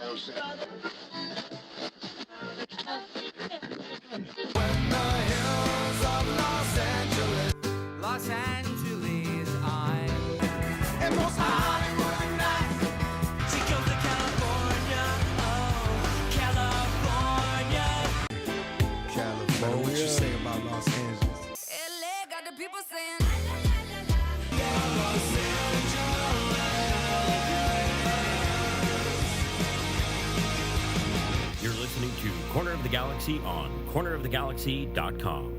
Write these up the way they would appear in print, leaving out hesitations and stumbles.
Los Angeles, I'm and most high for the night. She goes to California, oh, California. California. What you say about Los Angeles? LA got the people saying. You're listening to Corner of the Galaxy on cornerofthegalaxy.com.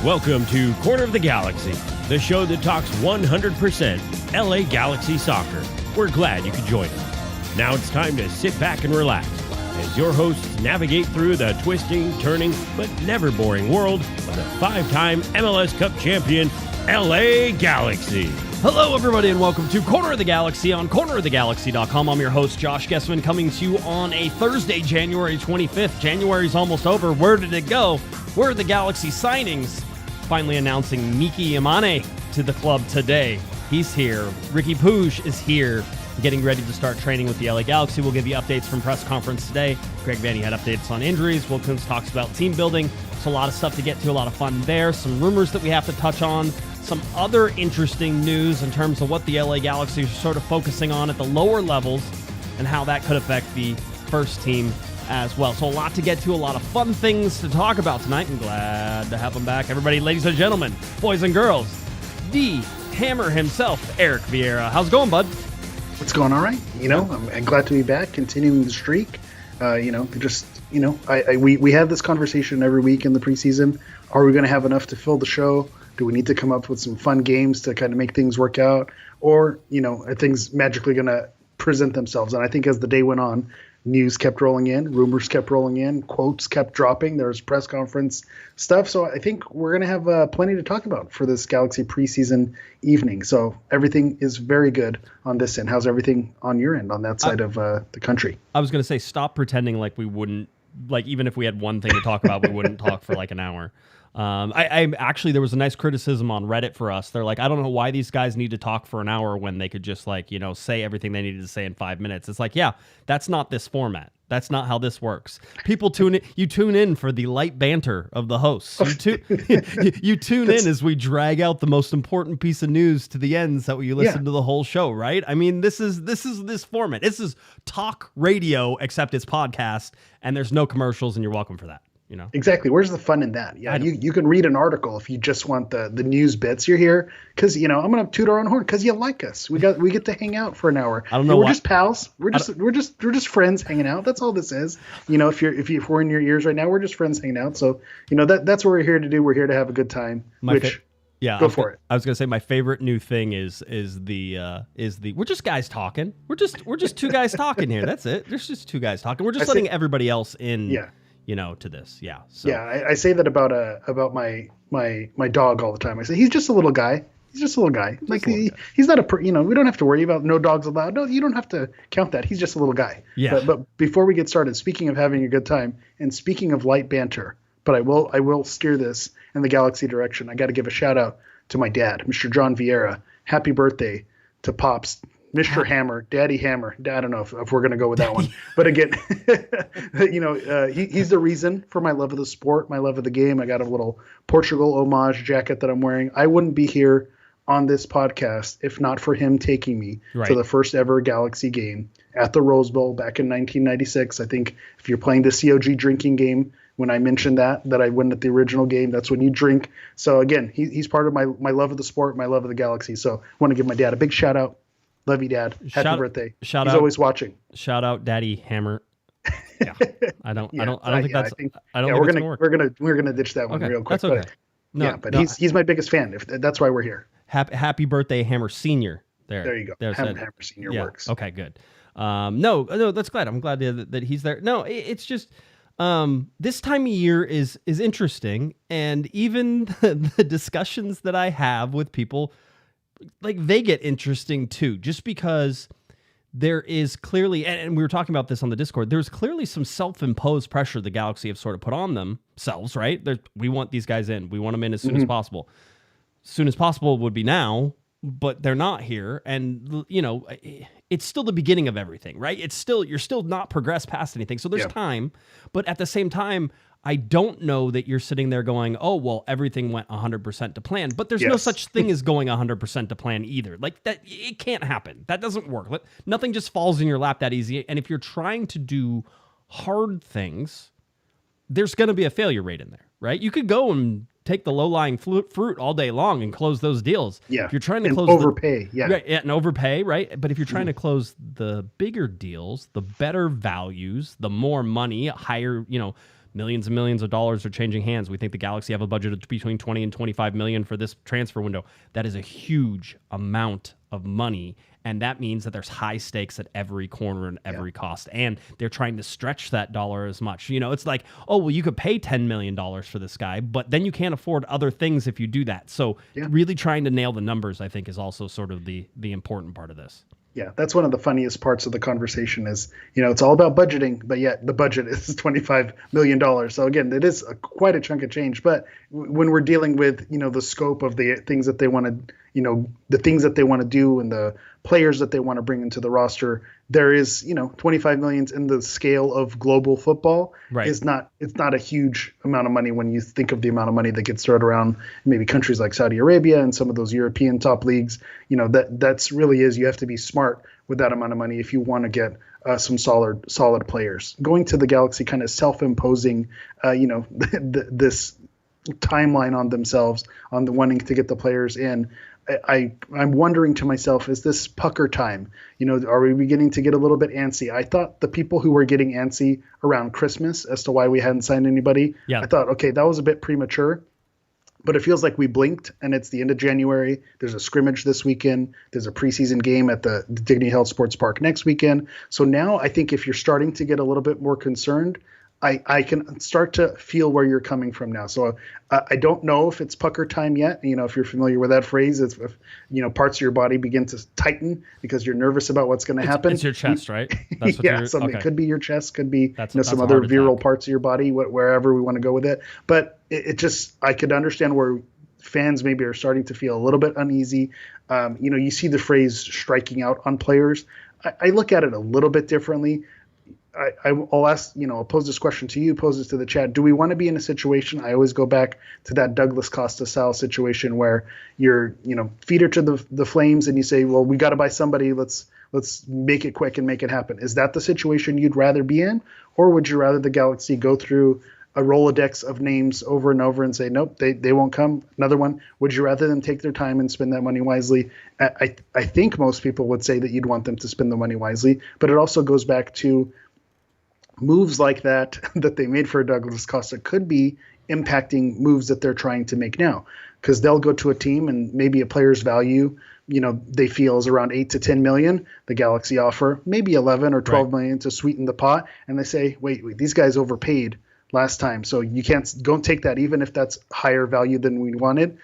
Welcome to Corner of the Galaxy, the show that talks 100% LA Galaxy soccer. We're glad you could join us. Now it's time to sit back and relax as your hosts navigate through the twisting, turning, but never boring world of the five-time MLS Cup champion, LA Galaxy. Hello, everybody, and welcome to Corner of the Galaxy on cornerofthegalaxy.com. I'm your host, Josh Guesman, coming to you on a Thursday, January 25th. January's almost over. Where did it go? Where are the Galaxy signings? Finally announcing Miki Yamane to the club today. He's here. Ricky Puig is here, getting ready to start training with the LA Galaxy. We'll give you updates from press conference today. Greg Vanny had updates on injuries. Wilkins talks about team building. So a lot of stuff to get to, a lot of fun there. Some rumors that we have to touch on. Some other interesting news in terms of what the LA Galaxy are sort of focusing on at the lower levels and how that could affect the first team as well. So a lot to get to, a lot of fun things to talk about tonight. I'm glad to have them back. Everybody, ladies and gentlemen, boys and girls, the Hammer himself, Eric Vieira. How's it going, bud? It's going all right. I'm glad to be back, continuing the streak. We have this conversation every week in the preseason. Are we going to have enough to fill the show? Do we need to come up with some fun games to kind of make things work out? Or, are things magically going to present themselves? And I think as the day went on, news kept rolling in, rumors kept rolling in, quotes kept dropping. There was press conference stuff. So I think we're going to have plenty to talk about for this Galaxy preseason evening. So everything is very good on this end. How's everything on your end, on that side of the country? I was going to say, stop pretending like we wouldn't, like even if we had one thing to talk about, we wouldn't talk for like an hour. I actually, there was a nice criticism on Reddit for us. They're like, I don't know why these guys need to talk for an hour when they could just say everything they needed to say in 5 minutes. It's like, yeah, that's not this format. That's not how this works. People tune in for the light banter of the hosts. You tune in as we drag out the most important piece of news to the end so you listen to the whole show, right? I mean, this is this format. This is talk radio, except it's podcast, and there's no commercials, and you're welcome for that. Exactly. Where's the fun in that? Yeah, you can read an article if you just want the news bits. You're here because I'm gonna toot our own horn because you like us. We get to hang out for an hour. I don't know. We're just pals. We're just friends hanging out. That's all this is. If we're in your ears right now, we're just friends hanging out. So that's what we're here to do. We're here to have a good time. Go for it. I was gonna say my favorite new thing is the we're just guys talking. We're just two guys talking here. That's it. There's just two guys talking. We're just letting everybody else in. Yeah. To this. Yeah. So. Yeah. I say that about my dog all the time. I say, he's just a little guy. He's just a little guy. He's not we don't have to worry about no dogs allowed. No, you don't have to count that. He's just a little guy. Yeah. But before we get started, speaking of having a good time and speaking of light banter, but I will steer this in the Galaxy direction. I got to give a shout out to my dad, Mr. John Vieira. Happy birthday to Pops. Mr. Hammer, Daddy Hammer. I don't know if we're going to go with that one. But again, he's the reason for my love of the sport, my love of the game. I got a little Portugal homage jacket that I'm wearing. I wouldn't be here on this podcast if not for him taking me to the first ever Galaxy game at the Rose Bowl back in 1996. I think if you're playing the COG drinking game, when I mentioned that I went at the original game, that's when you drink. So again, he's part of my love of the sport, my love of the Galaxy. So I want to give my dad a big shout out. Love you, Dad. Happy birthday. He's always watching. Shout out Daddy Hammer. Yeah. I don't think that's we're gonna ditch that one real quick. That's okay. But he's my biggest fan. That's why we're here. Happy birthday, Hammer Senior. There you go. Hammer Senior works. Okay, good. No, that's glad. I'm glad that he's there. No, it's just This time of year is interesting, and even the discussions that I have with people, like, they get interesting too, just because there is clearly, and we were talking about this on the Discord, there's clearly some self-imposed pressure the Galaxy have sort of put on themselves, right? We want these guys in. We want them in as soon as possible. As soon as possible would be now, but they're not here. And, you know, it's still the beginning of everything, right? You're still not progressed past anything. So there's time, but at the same time, I don't know that you're sitting there going, oh, well, everything went 100% to plan, but there's no such thing as going 100% to plan either. Like, that, it can't happen. That doesn't work. Nothing just falls in your lap that easy. And if you're trying to do hard things, there's going to be a failure rate in there, right? You could go and take the low-lying fruit all day long and close those deals. Yeah. If you're trying to and close overpay, right, and overpay, right? But if you're trying to close the bigger deals, the better values, the more money, higher, you know, millions and millions of dollars are changing hands. We think the Galaxy have a budget of between 20 and 25 million for this transfer window. That is a huge amount of money. And that means that there's high stakes at every corner and every cost. And they're trying to stretch that dollar as much. You know, it's like, oh, well, you could pay $10 million for this guy, but then you can't afford other things if you do that. So really trying to nail the numbers, I think, is also sort of the important part of this. Yeah, that's one of the funniest parts of the conversation is, you know, it's all about budgeting, but yet the budget is $25 million. So again, it is quite a chunk of change. But when we're dealing with, you know, the scope of the things that they want to, you know, the things that they want to do and the players that they want to bring into the roster, there is, you know, 25 million in the scale of global football it's not a huge amount of money when you think of the amount of money that gets thrown around maybe countries like Saudi Arabia and some of those European top leagues. You know, that's really is, you have to be smart with that amount of money if you want to get some solid players. Going to the Galaxy kind of self-imposing, you know, this timeline on themselves on the wanting to get the players in. I'm wondering to myself, is this pucker time? You know, are we beginning to get a little bit antsy? I thought the people who were getting antsy around Christmas as to why we hadn't signed anybody, I thought, okay, that was a bit premature. But it feels like we blinked, and it's the end of January. There's a scrimmage this weekend. There's a preseason game at the Dignity Health Sports Park next weekend. So now I think if you're starting to get a little bit more concerned, I can start to feel where you're coming from now. So I don't know if it's pucker time yet. You know, if you're familiar with that phrase, it's if, you know, parts of your body begin to tighten because you're nervous about what's going to happen. It's your chest, right? That's what it could be your chest, could be some other viral parts of your body, wherever we want to go with it. But it just, I could understand where fans maybe are starting to feel a little bit uneasy. You know, you see the phrase striking out on players. I look at it a little bit differently. I'll ask, you know, I'll pose this question to you, pose this to the chat. Do we want to be in a situation? I always go back to that Douglas Costa style situation where you're, you know, feeder to the flames and you say, well, we got to buy somebody. Let's make it quick and make it happen. Is that the situation you'd rather be in? Or would you rather the Galaxy go through a Rolodex of names over and over and say, nope, they won't come? Another one. Would you rather them take their time and spend that money wisely? I think most people would say that you'd want them to spend the money wisely, but it also goes back to moves like that they made for Douglas Costa could be impacting moves that they're trying to make now, because they'll go to a team and maybe a player's value, you know, they feel is around 8 to 10 million. The Galaxy offer maybe 11 or 12 million to sweeten the pot. And they say, wait, these guys overpaid last time. So you don't take that, even if that's higher value than we wanted.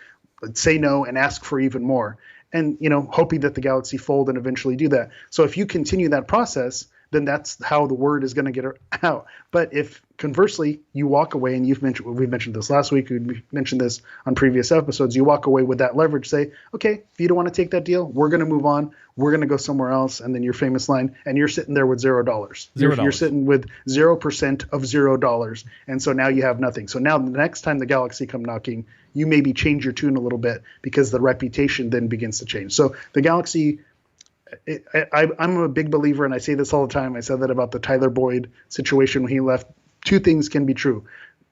Say no and ask for even more. And, you know, hoping that the Galaxy fold and eventually do that. So if you continue that process, then that's how the word is going to get out. But if conversely you walk away, and we've mentioned this last week, we mentioned this on previous episodes, you walk away with that leverage, say, okay, if you don't want to take that deal, we're going to move on. We're going to go somewhere else. And then your famous line, and you're sitting there with $0. You're sitting with 0% of $0. And so now you have nothing. So now the next time the Galaxy come knocking, you maybe change your tune a little bit because the reputation then begins to change. So the Galaxy, I'm a big believer, and I say this all the time. I said that about the Tyler Boyd situation when he left. Two things can be true.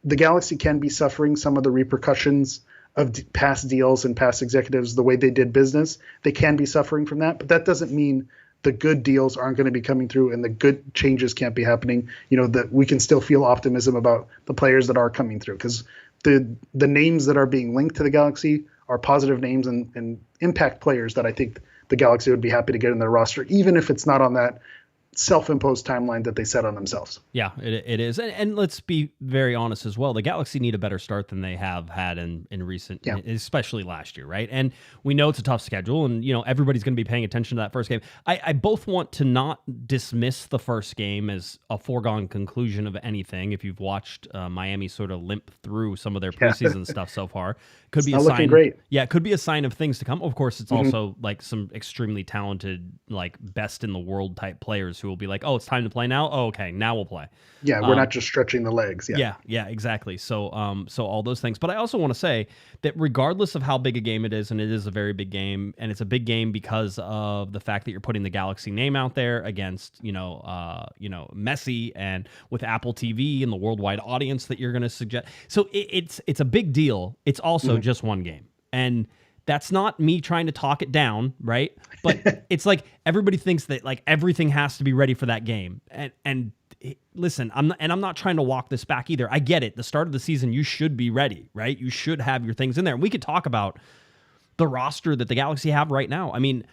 The Galaxy can be suffering some of the repercussions of past deals and past executives, the way they did business. They can be suffering from that, but that doesn't mean the good deals aren't going to be coming through and the good changes can't be happening. You know, that we can still feel optimism about the players that are coming through, because the names that are being linked to the Galaxy are positive names and impact players that I think the Galaxy would be happy to get in their roster, even if it's not on that self-imposed timeline that they set on themselves. Yeah, it is. And let's be very honest as well. The Galaxy need a better start than they have had in recent, especially last year, right? And we know it's a tough schedule, and everybody's going to be paying attention to that first game. I both want to not dismiss the first game as a foregone conclusion of anything. If you've watched Miami sort of limp through some of their preseason stuff so far, could be a sign. Looking great. Yeah, it could be a sign of things to come. Of course, it's also like some extremely talented, like best in the world type players who will be like, oh, it's time to play now. Oh, okay, now we'll play. Yeah, we're not just stretching the legs. Yeah, exactly. So all those things. But I also want to say that regardless of how big a game it is, and it is a very big game, and it's a big game because of the fact that you're putting the Galaxy name out there against Messi, and with Apple TV and the worldwide audience that you're going to suggest. So it's a big deal. It's also just one game, and that's not me trying to talk it down, right? But it's like everybody thinks that like everything has to be ready for that game. And listen, I'm not trying to walk this back either. I get it. The start of the season, you should be ready, right? You should have your things in there. And we could talk about the roster that the Galaxy have right now. I mean,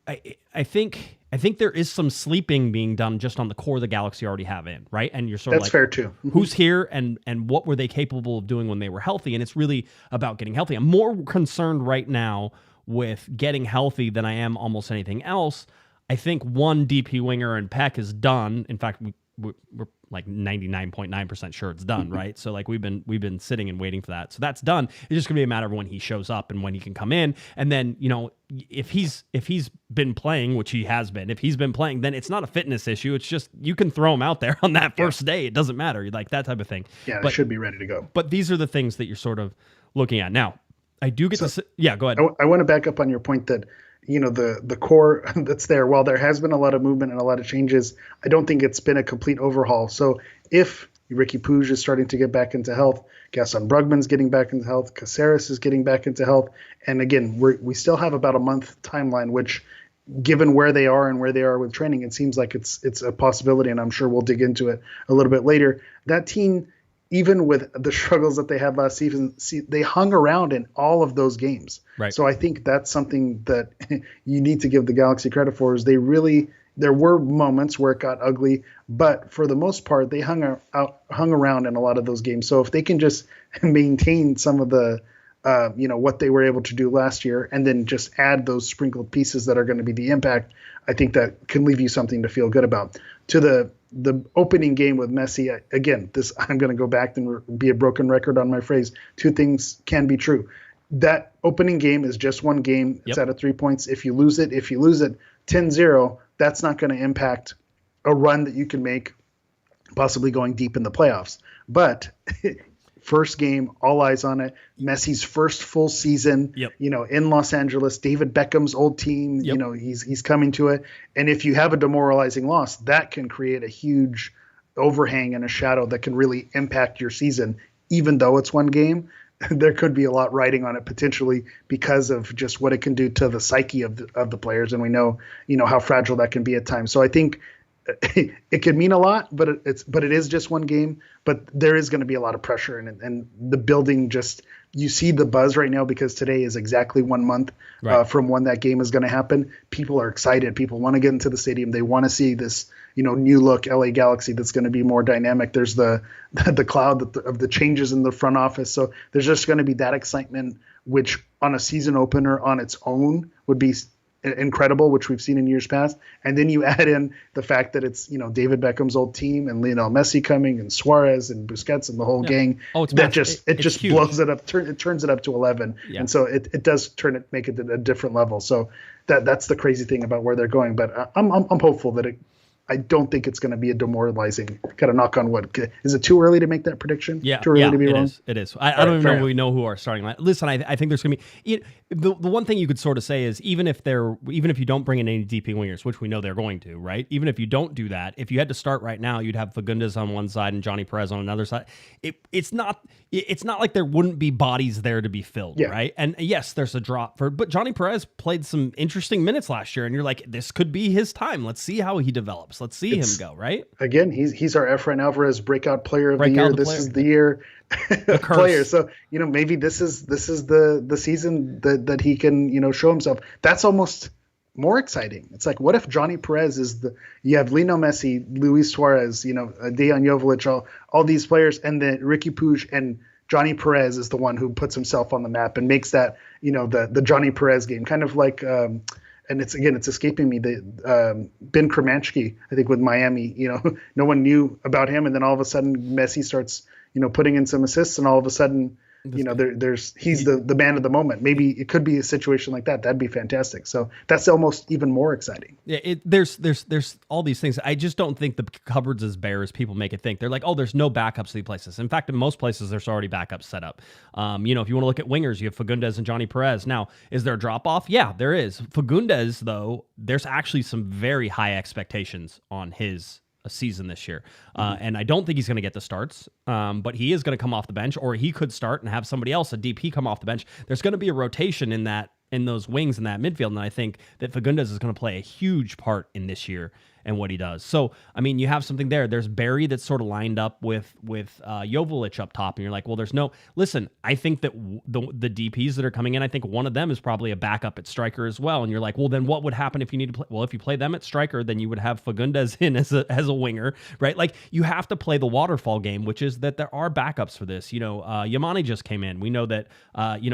I think there is some sleeping being done just on the core the Galaxy already have in, right? And you're sort of like, fair too. Who's here and what were they capable of doing when they were healthy? And it's really about getting healthy. I'm more concerned right now with getting healthy than I am almost anything else. I think one DP winger and Pec is done. In fact, we're like 99.9% sure it's done, right? So like we've been sitting and waiting for that. So that's done. It's just gonna be a matter of when he shows up and when he can come in. And then, if he's been playing, which he has been, if he's been playing, then it's not a fitness issue. It's just you can throw him out there on that first day. It doesn't matter. Like that type of thing. Yeah, they should be ready to go. But these are the things that you're sort of looking at. Now, I do get to go ahead. I want to back up on your point that the core that's there, while there has been a lot of movement and a lot of changes, I don't think it's been a complete overhaul. So if Ricky Puig is starting to get back into health, Gaston Brugman's getting back into health, Caceres is getting back into health, and again, we still have about a month timeline, which given where they are and where they are with training, it seems like it's a possibility, and I'm sure we'll dig into it a little bit later. That team, even with the struggles that they had last season, they hung around in all of those games. Right. So I think that's something that you need to give the Galaxy credit for, is there were moments where it got ugly, but for the most part, they hung around in a lot of those games. So if they can just maintain some of the, what they were able to do last year, and then just add those sprinkled pieces that are going to be the impact, I think that can leave you something to feel good about. To the opening game with Messi, I'm going to go back and be a broken record on my phrase. Two things can be true. That opening game is just one game. It's out of 3 points. If you lose it 10-0, that's not going to impact a run that you can make, possibly going deep in the playoffs. But first game, all eyes on it. Messi's first full season, in Los Angeles, David Beckham's old team, he's coming to it. And if you have a demoralizing loss, that can create a huge overhang and a shadow that can really impact your season. Even though it's one game, there could be a lot riding on it potentially because of just what it can do to the psyche of the players. And we know, how fragile that can be at times. So I think it could mean a lot, but it is just one game. But there is going to be a lot of pressure, and the building you see the buzz right now because today is exactly 1 month from when that game is going to happen. People are excited. People want to get into the stadium. They want to see this, new look LA Galaxy that's going to be more dynamic. There's the cloud of the changes in the front office. So there's just going to be that excitement, which on a season opener on its own would be incredible, which we've seen in years past. And then you add in the fact that it's, David Beckham's old team and Lionel Messi coming and Suarez and Busquets and the whole gang. Oh, it's that massive. It just huge. blows it up. It turns it up to 11. Yeah. And so it does make it a different level. So that's the crazy thing about where they're going. But I'm hopeful that I don't think it's going to be a demoralizing, kind of knock on wood. Is it too early to make that prediction? Yeah, too early to be wrong? It is. I don't even know if we know who our starting line. Listen, I think there's going to be the one thing you could sort of say is even if you don't bring in any DP wingers, which we know they're going to, right? Even if you don't do that, if you had to start right now, you'd have Fagundes on one side and Johnny Perez on another side. It's not like there wouldn't be bodies there to be filled, right? And yes, there's a drop but Johnny Perez played some interesting minutes last year, and you're like, this could be his time. Let's see how he develops. Let's see him go, right? Again, he's our Efrain Alvarez breakout player of the year. This is the year player. So, maybe this is the season that he can, show himself. That's almost more exciting. It's like, what if Johnny Perez is you have Lionel Messi, Luis Suarez, Dejan Joveljic, all these players, and then Ricky Puig and Johnny Perez is the one who puts himself on the map and makes that, the Johnny Perez game, kind of like, and it's escaping me, Ben Kromanski, I think with Miami, no one knew about him. And then all of a sudden Messi starts, putting in some assists, and all of a sudden, he's the man of the moment. Maybe it could be a situation like that. That'd be fantastic. So that's almost even more exciting. Yeah, there's all these things. I just don't think the cupboard's as bare as people make it think. They're like, oh, there's no backups to these places. In fact, in most places, there's already backups set up. If you want to look at wingers, you have Fagundes and Johnny Perez. Now, is there a drop off? Yeah, there is. Fagundes, though, there's actually some very high expectations on his season this year. And I don't think he's going to get the starts, but he is going to come off the bench, or he could start and have somebody else, a DP, come off the bench. There's going to be a rotation in those wings in that midfield, and I think that Fagundes is going to play a huge part in this year and what he does. So, I mean, you have something there. There's Barry that's sort of lined up with Joveljic up top, and you're like, well, there's no... Listen, I think that the DPs that are coming in, I think one of them is probably a backup at striker as well, and you're like, well, then what would happen if you need to play... Well, if you play them at striker, then you would have Fagundes in as a winger, right? Like, you have to play the waterfall game, which is that there are backups for this. Yamane just came in. We know that,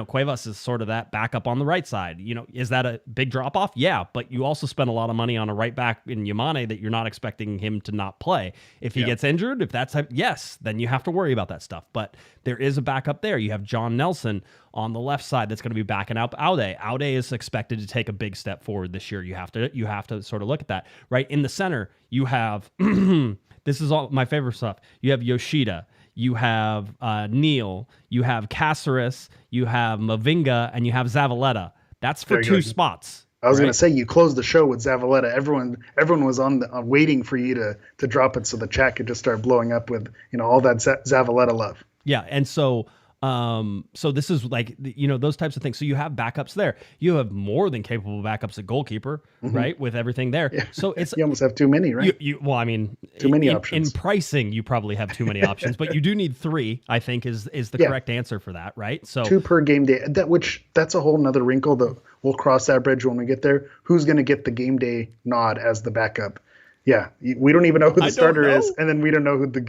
Cuevas is sort of that backup on the right side. Is that a big drop-off? Yeah, but you also spend a lot of money on a right back in Yamane that you're not expecting him to not play. If he gets injured, if that's yes, then you have to worry about that stuff. But there is a backup there. You have John Nelson on the left side that's going to be backing up Aude. Aude is expected to take a big step forward this year. You have to sort of look at that. Right in the center, you have this is all my favorite stuff. You have Yoshida, you have Neal, you have Cáceres, you have Mavinga, and you have Zavaleta. That's for two spots. I was going to say, you closed the show with Zavaleta. Everyone was waiting for you to drop it so the chat could just start blowing up with all that Zavaleta love. Yeah, and so this is like those types of things. So you have backups there. You have more than capable backups at goalkeeper, right? With everything there. Yeah. So it's you almost have too many, right? Too many options. In pricing, you probably have too many options, but you do need 3. I think is the correct answer for that, right? So 2 per game day. That's a whole nother wrinkle that we'll cross that bridge when we get there. Who's going to get the game day nod as the backup? Yeah, we don't even know who the starter is, and then we don't know who the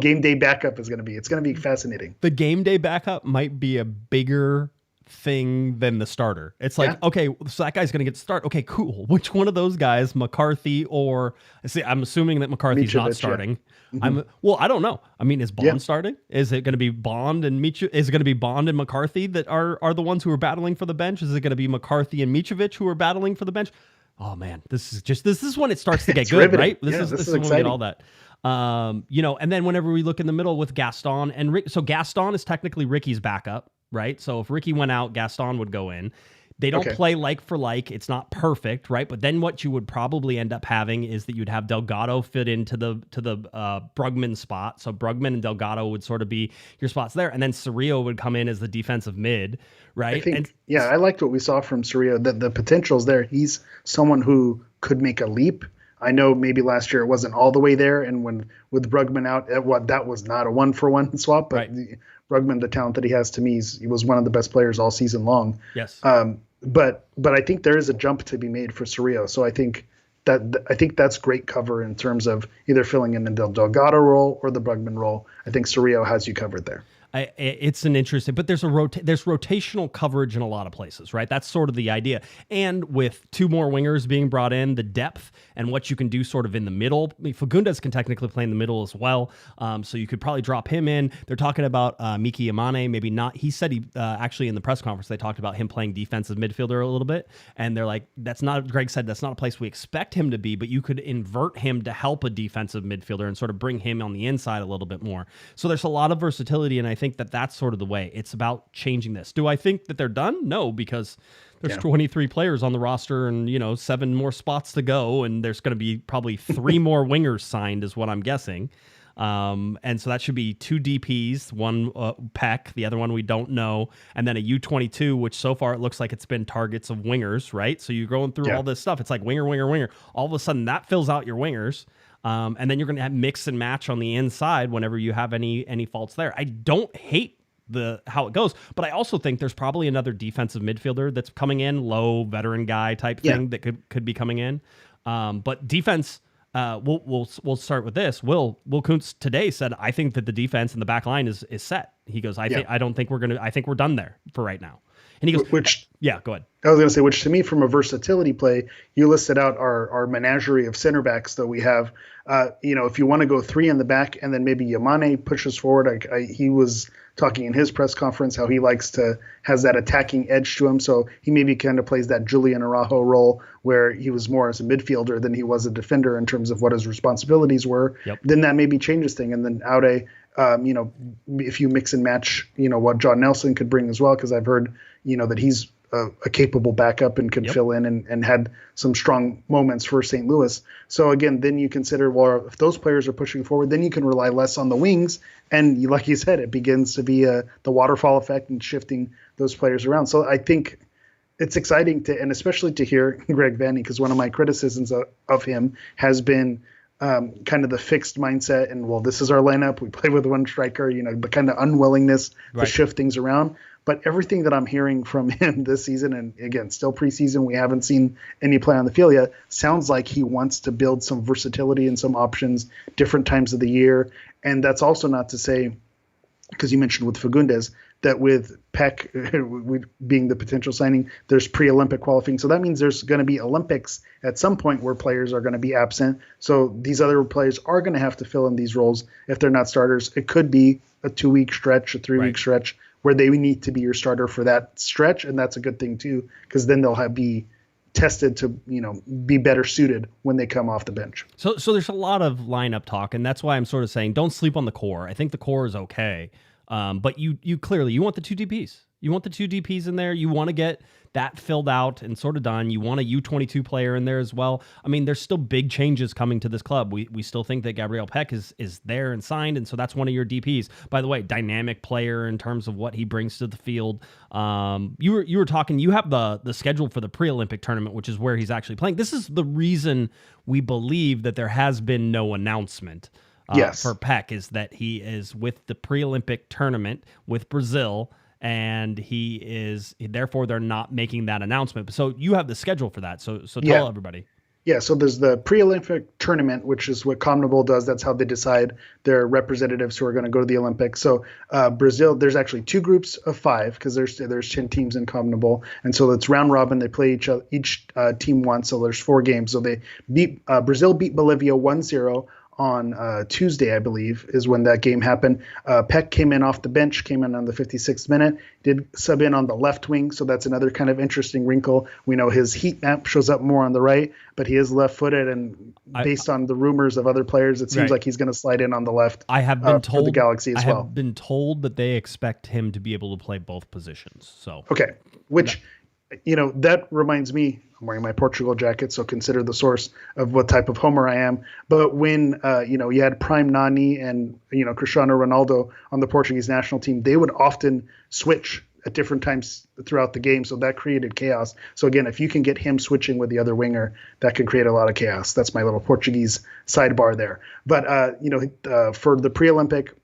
game day backup is going to be. It's going to be fascinating. The game day backup might be a bigger thing than the starter. It's like, okay, so that guy's going to get to start. Okay, cool. Which one of those guys, McCarthy or... See, I'm assuming that McCarthy's not starting. Yeah. I don't know. I mean, is Bond starting? Is it going to be Bond and Mitrovic? Is it going to be Bond and McCarthy that are the ones who are battling for the bench? Is it going to be McCarthy and Mitrovic who are battling for the bench? Oh man, this is when it starts to get good, riveting. Right? This is when we get all that. And then whenever we look in the middle with Gaston and Rick, so Gaston is technically Ricky's backup, right? So if Ricky went out, Gaston would go in. They don't play like for like. It's not perfect, right? But then what you would probably end up having is that you'd have Delgado fit into the Brugman spot. So Brugman and Delgado would sort of be your spots there, and then Cerrillo would come in as the defensive mid, right? I liked what we saw from Cerrillo. The potential's there. He's someone who could make a leap. I know maybe last year it wasn't all the way there, and with Brugman out, that was not a 1-for-1 swap. But Brugman, the talent that he has, to me, he was one of the best players all season long. Yes. But I think there is a jump to be made for Cerrillo. So I think that's great cover in terms of either filling in the Delgado role or the Brugman role. I think Cerrillo has you covered there. It's an interesting, but there's rotational coverage in a lot of places, right? That's sort of the idea. And with 2 more wingers being brought in, the depth and what you can do sort of in the middle. I mean, Fagundes can technically play in the middle as well, so you could probably drop him in. They're talking about Miki Yamane, maybe not. He said actually in the press conference they talked about him playing defensive midfielder a little bit, and they're like, Greg said that's not a place we expect him to be, but you could invert him to help a defensive midfielder and sort of bring him on the inside a little bit more. So there's a lot of versatility, and I think that that's sort of the way. It's about changing this. Do I think that they're done? No, because there's 23 players on the roster and, 7 more spots to go, and there's going to be probably 3 more wingers signed is what I'm guessing. And so that should be 2 DPs, one Pec, the other one we don't know, and then a U22, which so far it looks like it's been targets of wingers, right? So you're going through all this stuff. It's like winger, winger, winger. All of a sudden that fills out your wingers. And then you're going to have mix and match on the inside whenever you have any faults there. I don't hate how it goes. But I also think there's probably another defensive midfielder that's coming in, low veteran guy type thing that could be coming in. But defense, we'll start with this. Will Kuntz today said, I think that the defense and the back line is set. He goes, I think we're done there for right now. And he goes, go ahead. I was going to say, which to me, from a versatility play, you listed out our menagerie of center backs that we have. If you want to go three in the back and then maybe Yamane pushes forward, he was talking in his press conference how he has that attacking edge to him. So he maybe kind of plays that Julian Araujo role where he was more as a midfielder than he was a defender in terms of what his responsibilities were. Yep. Then that maybe changes thing. And then Aude, if you mix and match, what John Nelson could bring as well, because I've heard, that he's a capable backup and can fill in and had some strong moments for St. Louis. So again, then you consider, well, if those players are pushing forward, then you can rely less on the wings. And like you said, it begins to be the waterfall effect and shifting those players around. So I think it's exciting and especially to hear Greg Vanney, because one of my criticisms of him has been kind of the fixed mindset and, well, this is our lineup. We play with one striker, the kind of unwillingness to shift things around. But everything that I'm hearing from him this season, and again, still preseason, we haven't seen any play on the field yet, sounds like he wants to build some versatility and some options different times of the year. And that's also not to say, because you mentioned with Fagundes, that with Pec being the potential signing, there's pre-Olympic qualifying. So that means there's going to be Olympics at some point where players are going to be absent. So these other players are going to have to fill in these roles if they're not starters. It could be a 2-week stretch, a 3-week stretch, where they need to be your starter for that stretch. And that's a good thing too, because then they'll be tested to, be better suited when they come off the bench. So there's a lot of lineup talk, and that's why I'm sort of saying don't sleep on the core. I think the core is okay. But you clearly, you want the two DPs. You want the two DPs in there. You want to get that filled out and sort of done. You want a U22 player in there as well. I mean, there's still big changes coming to this club. We still think that Gabriel Pec is there and signed, and so that's one of your DPs. By the way, dynamic player in terms of what he brings to the field. You were talking. You have the schedule for the pre-Olympic tournament, which is where he's actually playing. This is the reason we believe that there has been no announcement. For Pec, is that he is with the pre-Olympic tournament with Brazil, and therefore they're not making that announcement. So you have the schedule for that. So tell everybody. Yeah, so there's the pre-Olympic tournament, which is what CONMEBOL does. That's how they decide their representatives who are going to go to the Olympics. So Brazil, there's actually 2 groups of 5 because there's 10 teams in CONMEBOL, and so it's round robin. They play each team once, so there's 4 games. So they Brazil beat Bolivia 1-0. On Tuesday, I believe, is when that game happened. Pec came in off the bench, came in on the 56th minute, did sub in on the left wing, so that's another kind of interesting wrinkle. We know his heat map shows up more on the right, but he is left-footed, and based on the rumors of other players, it seems like he's going to slide in on the left. I have been told for the Galaxy as well. I have been told that they expect him to be able to play both positions. So okay, which that reminds me. I'm wearing my Portugal jacket, so consider the source of what type of homer I am. But when, you had Prime Nani and, Cristiano Ronaldo on the Portuguese national team, they would often switch at different times throughout the game. So that created chaos. So again, if you can get him switching with the other winger, that can create a lot of chaos. That's my little Portuguese sidebar there. But, for the pre-Olympic,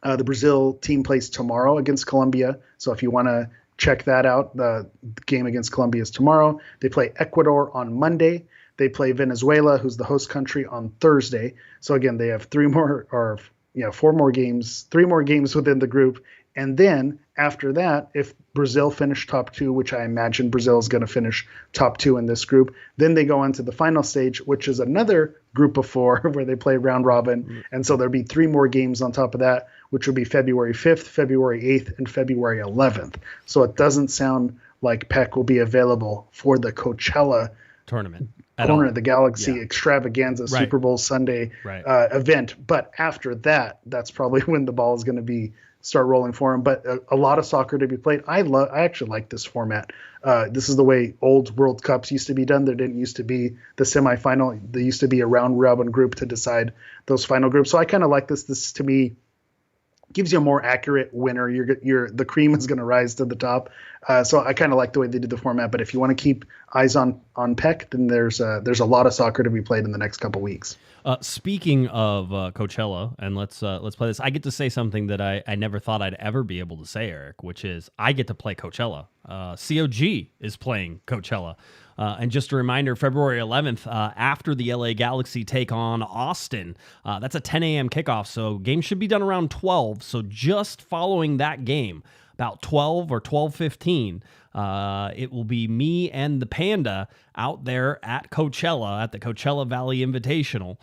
the Brazil team plays tomorrow against Colombia. So if you want to check that out. The game against Colombia is tomorrow. They play Ecuador on Monday. They play Venezuela, who's the host country, on Thursday. So again, they have 4 more games, 3 more games within the group. And then after that, if Brazil finish top 2, which I imagine Brazil is going to finish top 2 in this group, then they go on to the final stage, which is another group of 4 where they play round robin. And so there'll be 3 more games on top of that, which will be February 5th, February 8th, and February 11th. So it doesn't sound like Pec will be available for the Coachella tournament. Corner of the Galaxy extravaganza Super Bowl Sunday event. But after that, that's probably when the ball is going to start rolling for him. But a lot of soccer to be played. I actually like this format. This is the way old World Cups used to be done. There didn't used to be the semifinal. There used to be a round robin group to decide those final groups. So I kind of like this. This to me gives you a more accurate winner. The cream is going to rise to the top. So I kind of like the way they did the format. But if you want to keep eyes on Pec, then there's a lot of soccer to be played in the next couple weeks. Speaking of Coachella, and let's play this. I get to say something that I never thought I'd ever be able to say, Eric, which is I get to play Coachella. COG is playing Coachella. And just a reminder, February 11th, after the LA Galaxy take on Austin, that's a 10 a.m. kickoff, so game should be done around 12. So just following that game, about 12 or 12:15, it will be me and the Panda out there at Coachella, at the Coachella Valley Invitational,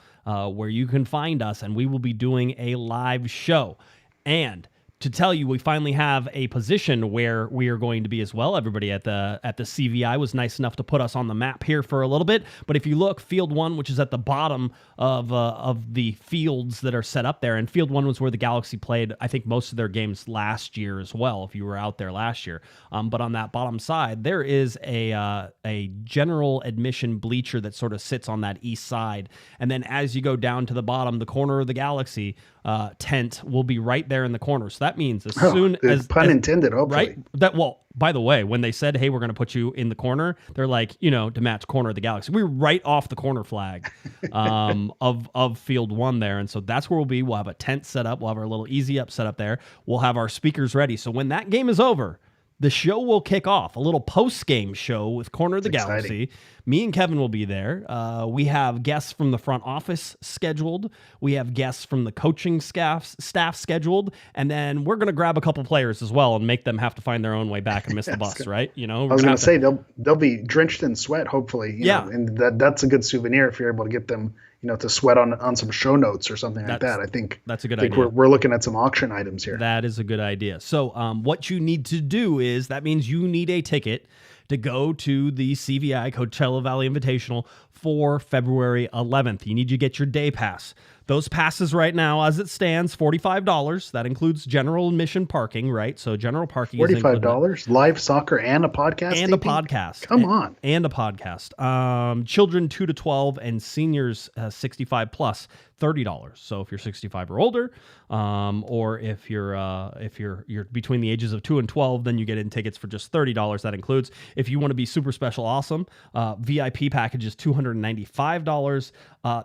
where you can find us, and we will be doing a live show. And to tell you, we finally have a position where we are going to be as well. Everybody at the CVI was nice enough to put us on the map here for a little bit. But if you look, Field 1, which is at the bottom of the fields that are set up there, and Field 1 was where the Galaxy played, I think, most of their games last year as well, if you were out there last year. But on that bottom side, there is a general admission bleacher that sort of sits on that east side. And then as you go down to the bottom, the corner of the Galaxy tent will be right there in the corner. So that means as soon as pun intended, hopefully. Right? By the way, when they said, hey, we're going to put you in the corner, they're like, to match corner of the Galaxy. We're right off the corner flag of Field 1 there. And so that's where we'll be. We'll have a tent set up. We'll have our little easy up set up there. We'll have our speakers ready. So when that game is over, the show will kick off, a little post-game show with Corner of the Galaxy. Me and Kevin will be there. We have guests from the front office scheduled. We have guests from the coaching staff scheduled. And then we're going to grab a couple players as well and make them have to find their own way back and miss the bus, right? I was going to say, they'll be drenched in sweat, hopefully. You know, and that's a good souvenir if you're able to get them, to sweat on some show notes or something like that. I think that's a good idea. We're looking at some auction items here. That is a good idea. So what you need to do is, that means you need a ticket to go to the CVI Coachella Valley Invitational for February 11th. You need to get your day pass. Those passes right now, as it stands, $45. That includes general admission parking, right? So general parking is $45, live soccer and a podcast? And a podcast. Come on. And a podcast. Children 2 to 12 and seniors 65 plus, $30. So if you're 65 or older, or if you're between the ages of 2 and 12, then you get in tickets for just $30. That includes, if you want to be super special awesome, VIP package is $295.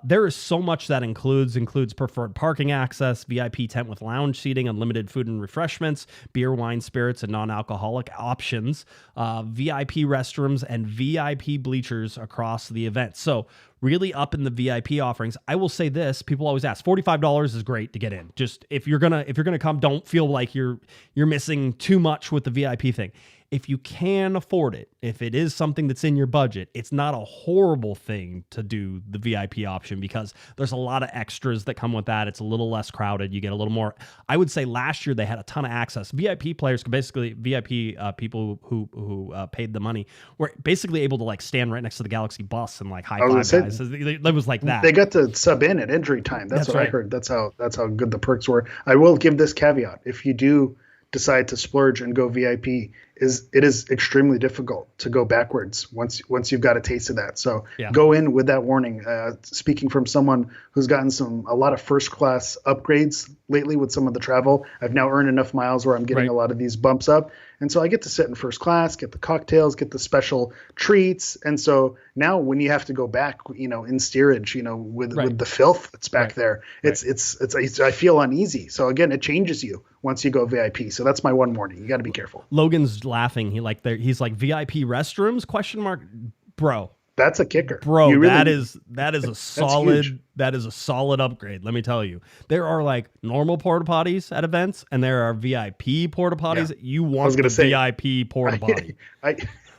There is so much that includes preferred parking access, VIP tent with lounge seating, unlimited food and refreshments, beer, wine, spirits, and non-alcoholic options, VIP restrooms, and VIP bleachers across the event. So really up in the VIP offerings. I will say this, people always ask, $45 is great to get in. Just if you're gonna come, don't feel like you're missing too much with the VIP thing. If you can afford it, if it is something that's in your budget, it's not a horrible thing to do the VIP option, because there's a lot of extras that come with that. It's a little less crowded. You get a little more. I would say last year they had a ton of access. VIP players could basically, VIP people who paid the money were basically able to stand right next to the Galaxy bus and high five guys. It was like that. They got to sub in at injury time. That's what right. I heard. That's how good the perks were. I will give this caveat: if you do decide to splurge and go VIP, it is extremely difficult to go backwards once you've got a taste of that. So go in with that warning. Speaking from someone who's gotten a lot of first class upgrades lately with some of the travel, I've now earned enough miles where I'm getting a lot of these bumps up. And so I get to sit in first class, get the cocktails, get the special treats. And so now when you have to go back, in steerage, with the filth that's back there, it's I feel uneasy. So again, it changes you once you go VIP. So that's my one warning. You got to be careful. Logan's laughing. He's like, VIP restrooms ? Bro. That's a kicker. Bro, really, that is a solid upgrade, let me tell you. There are normal porta potties at events, and there are VIP porta potties. Yeah. You want the VIP porta potty.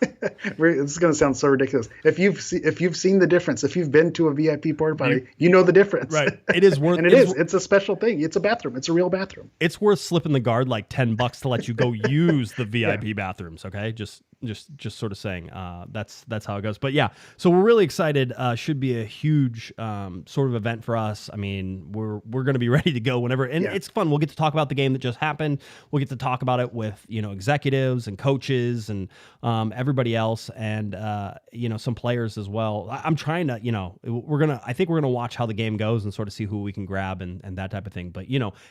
It's going to sound so ridiculous. If you've seen the difference, if you've been to a VIP porta potty, you know the difference. Right. It is worth and it's a special thing. It's a bathroom. It's a real bathroom. It's worth slipping the guard $10 to let you go use the VIP bathrooms, okay? Just just sort of saying that's how it goes. But yeah, so we're really excited. Should be a huge sort of event for us. I mean, we're going to be ready to go whenever, and it's fun. We'll get to talk about the game that just happened. We'll get to talk about it with executives and coaches and everybody else, and some players as well. I'm trying to I think we're gonna watch how the game goes and sort of see who we can grab and that type of thing. But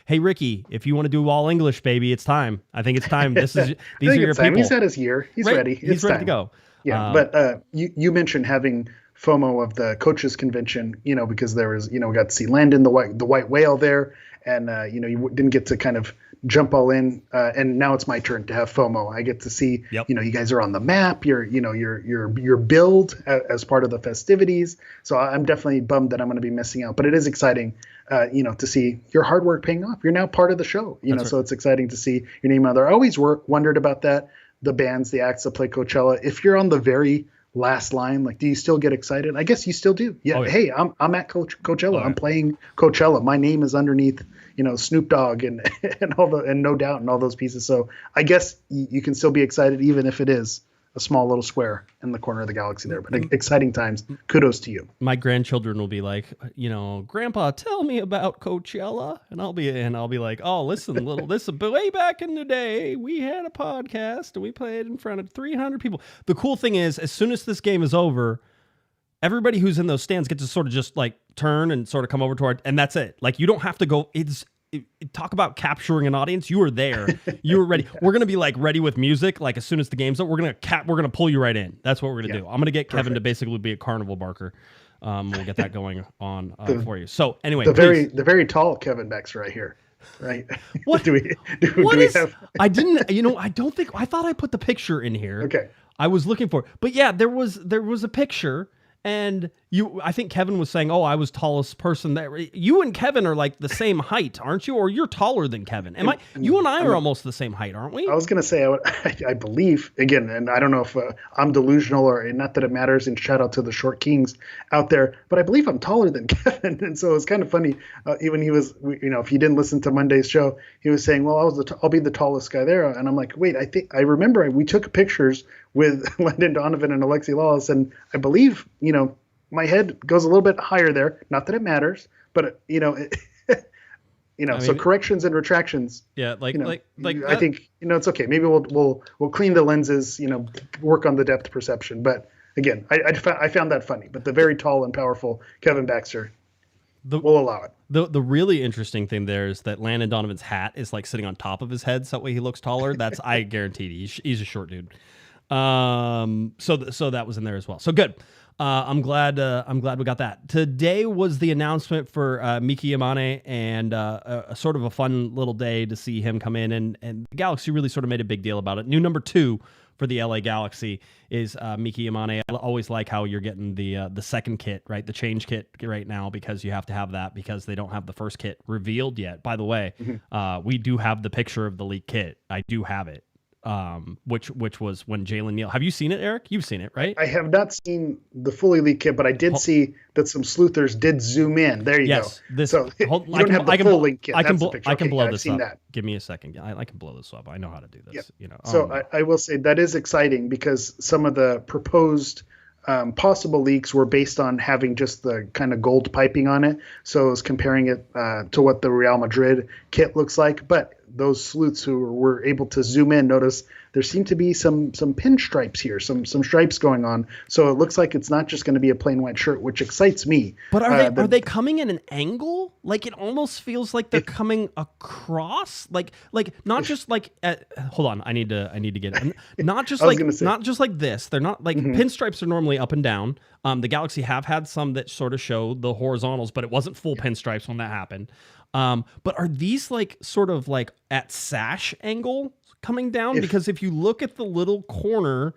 hey Ricky, if you want to do all English, baby, it's time. I think it's time. These are your people. He's had his year. He's ready. He's ready to go. Yeah, but you mentioned having FOMO of the coaches convention, because there was, we got to see Landon, the white whale there, and you didn't get to kind of jump all in, and now it's my turn to have FOMO. I get to see, you guys are on the map. You're billed as part of the festivities. So I'm definitely bummed that I'm going to be missing out. But it is exciting, to see your hard work paying off. You're now part of the show. So it's exciting to see your name out there. I always wondered about that. The bands, the acts that play Coachella. If you're on the very last line, like, do you still get excited? I guess you still do. Yeah. Oh, yeah. Hey, I'm at Coachella. I'm playing Coachella. My name is underneath, Snoop Dogg and No Doubt and all those pieces. So I guess you can still be excited even if it is a small little square in the corner of the galaxy there. But exciting times. Kudos to you. My grandchildren will be like, Grandpa, tell me about Coachella, and I'll be like, oh, listen, but way back in the day, we had a podcast and we played in front of 300 people. The cool thing is, as soon as this game is over, everybody who's in those stands gets to sort of just like turn and sort of come over to our, and that's it. Like, you don't have to go. Talk about capturing an audience. You were there. You were ready. We're gonna be like ready with music. Like, as soon as the game's up, we're gonna pull you right in. That's what we're gonna do. I'm gonna get Kevin to basically be a carnival barker. We'll get that going on for you. So anyway, the very tall Kevin Beck's right here. Right. What do we have? I didn't. I thought I put the picture in here. Okay. I was looking for it, but yeah, there was a picture. And I think Kevin was saying, "Oh, I was tallest person there." You and Kevin are like the same height, aren't you? Or you're taller than Kevin. You and I are almost the same height, aren't we? I was going to say, I believe, again, and I don't know if I'm delusional or not that it matters. And shout out to the short kings out there, but I believe I'm taller than Kevin. And so it's kind of funny. Even he was, if you didn't listen to Monday's show, he was saying, "Well, I'll be the tallest guy there." And I'm like, wait, I remember we took pictures with Landon Donovan and Alexi Lawless, and I believe, my head goes a little bit higher there. Not that it matters, but so corrections and retractions. Yeah, like I think it's okay. Maybe we'll clean the lenses. Work on the depth perception. But again, I found that funny. But the very tall and powerful Kevin Baxter will allow it. The really interesting thing there is that Landon Donovan's hat is like sitting on top of his head, so that way he looks taller. That's I guarantee he's a short dude. So that was in there as well. So good. I'm glad we got that. Today was the announcement for Miki Yamane, and a sort of a fun little day to see him come in, and the Galaxy really sort of made a big deal about it. New number 2 for the LA Galaxy is Miki Yamane. I always like how you're getting the second kit, right? The change kit right now, because you have to have that because they don't have the first kit revealed yet. By the way, we do have the picture of the leaked kit. I do have it. Which was when Jalen Neal. Have you seen it, Eric? You've seen it, right? I have not seen the fully leaked kit, but I did see that some sleuthers did zoom in. There you go. So you don't have the full leaked kit. I can blow I've this seen up. That. Give me a second. I can blow this up. I know how to do this. Yeah. So I will say that is exciting because some of the proposed possible leaks were based on having just the kind of gold piping on it. So I was comparing it to what the Real Madrid kit looks like, but those sleuths who were able to zoom in notice there seem to be some pinstripes here, some stripes going on. So it looks like it's not just going to be a plain white shirt, which excites me. But are they coming in an angle? Like, it almost feels like they're coming across, like not just like hold on, I need to get it. Not just like this. They're not like pinstripes are normally up and down. The Galaxy have had some that sort of show the horizontals, but it wasn't full pinstripes when that happened. But are these like sort of like at sash angle coming down? Because if you look at the little corner,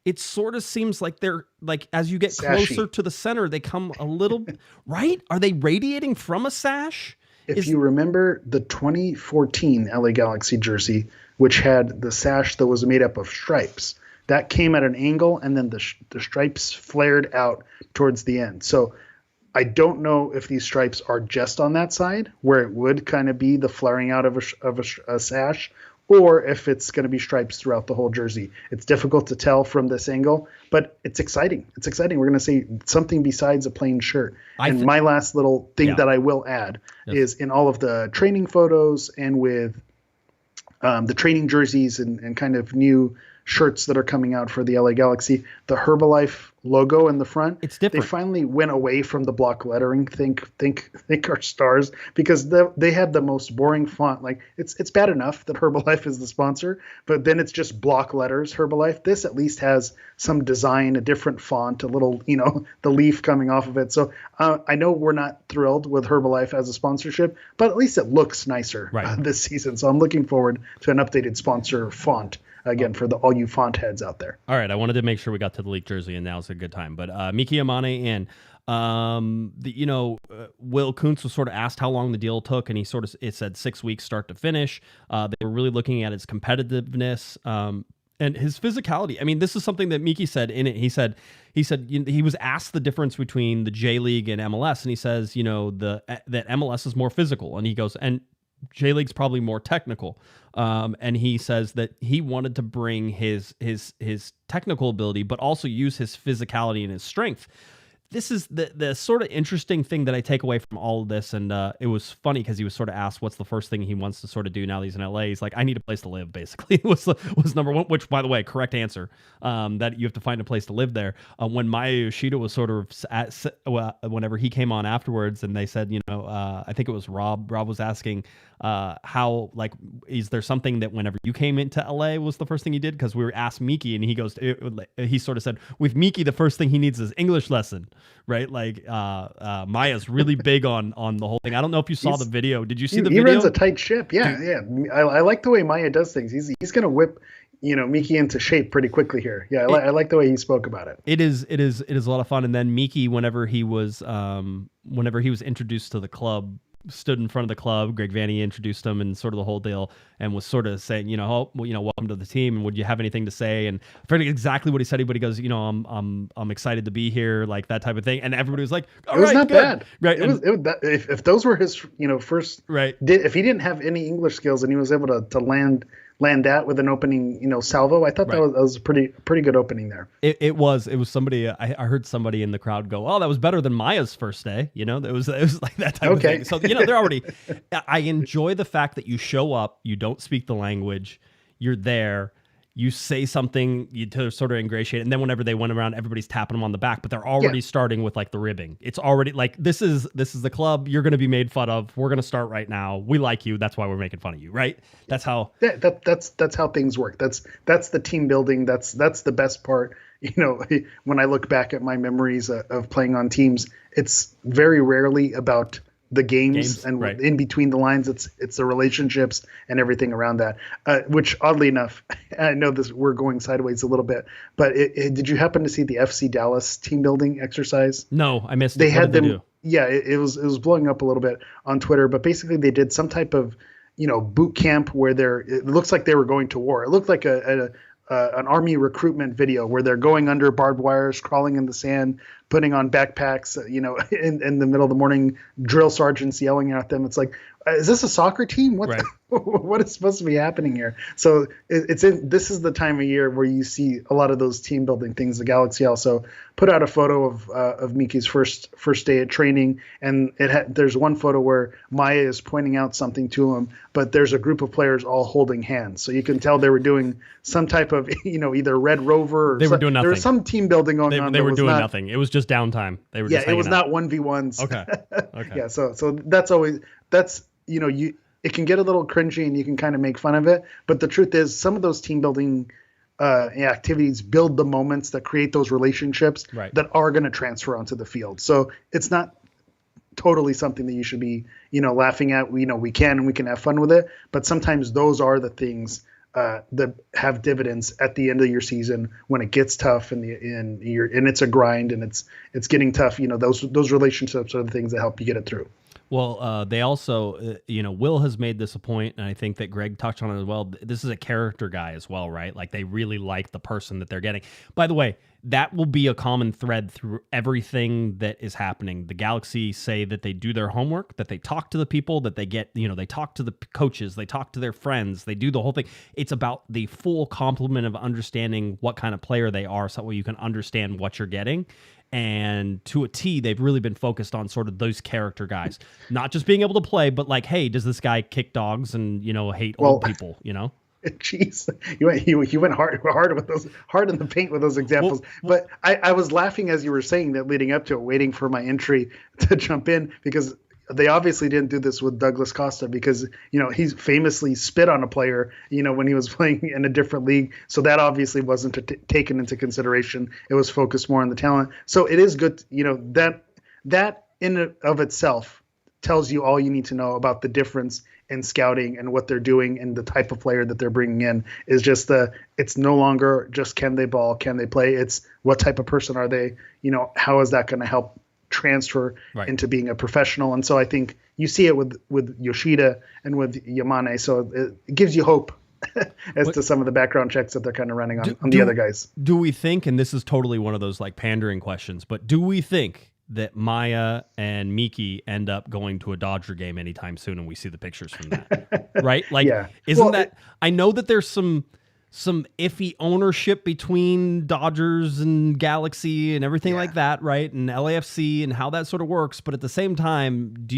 it sort of seems like they're like, as you get closer to the center, they come a little right. Are they radiating from a sash? If you remember the 2014 LA Galaxy jersey, which had the sash that was made up of stripes, that came at an angle, and then the stripes flared out towards the end. So I don't know if these stripes are just on that side where it would kind of be the flaring out of a sash, or if it's going to be stripes throughout the whole jersey. It's difficult to tell from this angle, but it's exciting. It's exciting. We're going to see something besides a plain shirt. My last little thing that I will add is in all of the training photos and with the training jerseys and kind of new shirts that are coming out for the LA Galaxy, the Herbalife logo in the front. It's different. They finally went away from the block lettering. Think our stars, because they had the most boring font. Like it's bad enough that Herbalife is the sponsor, but then it's just block letters Herbalife. This at least has some design, a different font, a little, the leaf coming off of it. So I know we're not thrilled with Herbalife as a sponsorship, but at least it looks nicer this season. So I'm looking forward to an updated sponsor font. Again, for all you font heads out there. All right, I wanted to make sure we got to the leaked jersey, and now's a good time. But Miki Yamane and Will Kuntz was sort of asked how long the deal took, and it said 6 weeks start to finish. They were really looking at his competitiveness and his physicality. I mean, this is something that Miki said in it. He said he was asked the difference between the J League and MLS, and he says that MLS is more physical, and he goes and J League's probably more technical. And he says that he wanted to bring his technical ability, but also use his physicality and his strength. This is the sort of interesting thing that I take away from all of this. And it was funny because he was sort of asked what's the first thing he wants to sort of do now that he's in LA. He's like, I need a place to live, basically. was number one, which, by the way, correct answer, that you have to find a place to live there. When Maya Yoshida was sort of whenever he came on afterwards, and they said, I think it was Rob was asking how, like, is there something that whenever you came into LA was the first thing you did? Because we were asked Miki, and he sort of said, with Miki, the first thing he needs is English lesson. Right, like Maya's really big on the whole thing. I don't know if you saw the video. Did you see the video? He runs a tight ship. Yeah. I like the way Maya does things. He's going to whip Miki into shape pretty quickly here. Yeah, I like the way he spoke about it. It is a lot of fun. And then Miki, whenever he was introduced to the club, stood in front of the club. Greg Vanney introduced him and sort of the whole deal, and was sort of saying, welcome to the team, and would you have anything to say? And I forget exactly what he said, but he goes, I'm excited to be here, like that type of thing. And everybody was like, all right, it was not good. bad. Right. If those were his, first, right. If he didn't have any English skills and he was able to land that with an opening, salvo, I thought that was a pretty good opening there. It was somebody. I heard somebody in the crowd go, "Oh, that was better than Maya's first day." It was like that type of thing. So they're already. I enjoy the fact that you show up, you don't speak the language, you're there. You say something to sort of ingratiate, and then whenever they went around, everybody's tapping them on the back, but they're already starting with like the ribbing. It's already like, this is the club. You're going to be made fun of. We're going to start right now. We like you. That's why we're making fun of you. Right. That's how. That's how things work. That's the team building. That's the best part. When I look back at my memories of playing on teams, it's very rarely about the games and in between the lines, it's the relationships and everything around that, which oddly enough, I know we're going sideways a little bit, but did you happen to see the FC Dallas team building exercise? No, I missed it. They had them. Yeah, it was blowing up a little bit on Twitter, but basically they did some type of, boot camp where it looks like they were going to war. It looked like an army recruitment video where they're going under barbed wires, crawling in the sand, putting on backpacks, in the middle of the morning, drill sergeants yelling at them. It's like, is this a soccer team? What is supposed to be happening here? So this is the time of year where you see a lot of those team building things. The Galaxy also put out a photo of Miki's first day at training, and there's one photo where Maya is pointing out something to him, but there's a group of players all holding hands, so you can tell they were doing some type of either Red Rover or they were doing nothing. There was some team building going on. They were doing nothing. It was just downtime. They were just it was out. not 1v1s. Okay. Yeah, so that's it can get a little cringy and you can kind of make fun of it, but the truth is some of those team building activities build the moments that create those relationships that are going to transfer onto the field. So it's not totally something that you should be laughing at. We can have fun with it, but sometimes those are the things that have dividends at the end of your season when it gets tough and it's a grind and it's getting tough. Those relationships are the things that help you get it through. Well, they also, Will has made this a point, and I think that Greg touched on it as well. This is a character guy as well, right? Like they really like the person that they're getting. By the way, that will be a common thread through everything that is happening. The Galaxy say that they do their homework, that they talk to the people, that they get, they talk to the coaches, they talk to their friends, they do the whole thing. It's about the full complement of understanding what kind of player they are, so that way you can understand what you're getting. And to a T, they've really been focused on sort of those character guys, not just being able to play, but like, hey, does this guy kick dogs and, hate old people, Jeez, you went hard with those, hard in the paint with those examples. But I was laughing as you were saying that, leading up to it, waiting for my entry to jump in, because they obviously didn't do this with Douglas Costa, because he's famously spit on a player when he was playing in a different league. So that obviously wasn't taken into consideration. It was focused more on the talent. So it is good, that in and of itself tells you all you need to know about the difference in scouting and what they're doing and the type of player that they're bringing in. Is just it's no longer just can they ball, can they play? It's what type of person are they? How is that going to help transfer into being a professional? And so I think you see it with Yoshida and with Yamane. So it gives you hope as to some of the background checks that they're kind of running on the other guys. Do we think, and this is totally one of those like pandering questions, but do we think that Maya and Miki end up going to a Dodger game anytime soon, and we see the pictures from that? Right? Like, I know that there's some iffy ownership between Dodgers and Galaxy and everything like that, right? And LAFC and how that sort of works. But at the same time,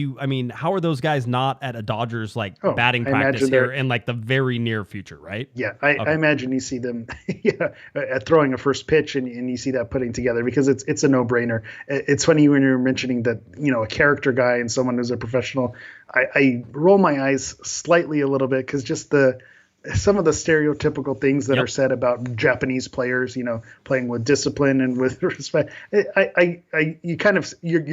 how are those guys not at a Dodgers batting practice here in like the very near future, right? Yeah, I imagine you see them throwing a first pitch and you see that putting together, because it's a no-brainer. It's funny when you're mentioning that, a character guy and someone who's a professional. I roll my eyes slightly a little bit, because just some of the stereotypical things that are said about Japanese players, playing with discipline and with respect. You're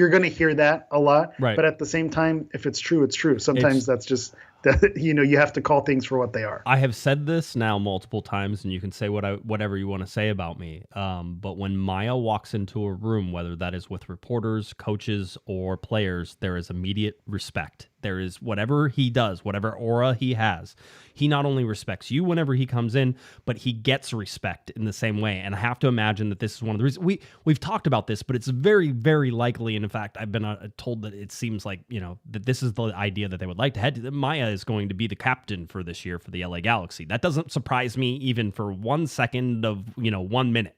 going to hear that a lot, right? But at the same time, if it's true, it's true. Sometimes that's just that, you have to call things for what they are. I have said this now multiple times, and you can say whatever you want to say about me. But when Maya walks into a room, whether that is with reporters, coaches, or players, there is immediate respect. There is whatever he does, whatever aura he has. He not only respects you whenever he comes in, but he gets respect in the same way. And I have to imagine that this is one of the reasons we've talked about this, but it's very, very likely. And in fact, I've been told that it seems like, that this is the idea that they would like to head to. That Maya is going to be the captain for this year for the LA Galaxy. That doesn't surprise me even for 1 second of, 1 minute.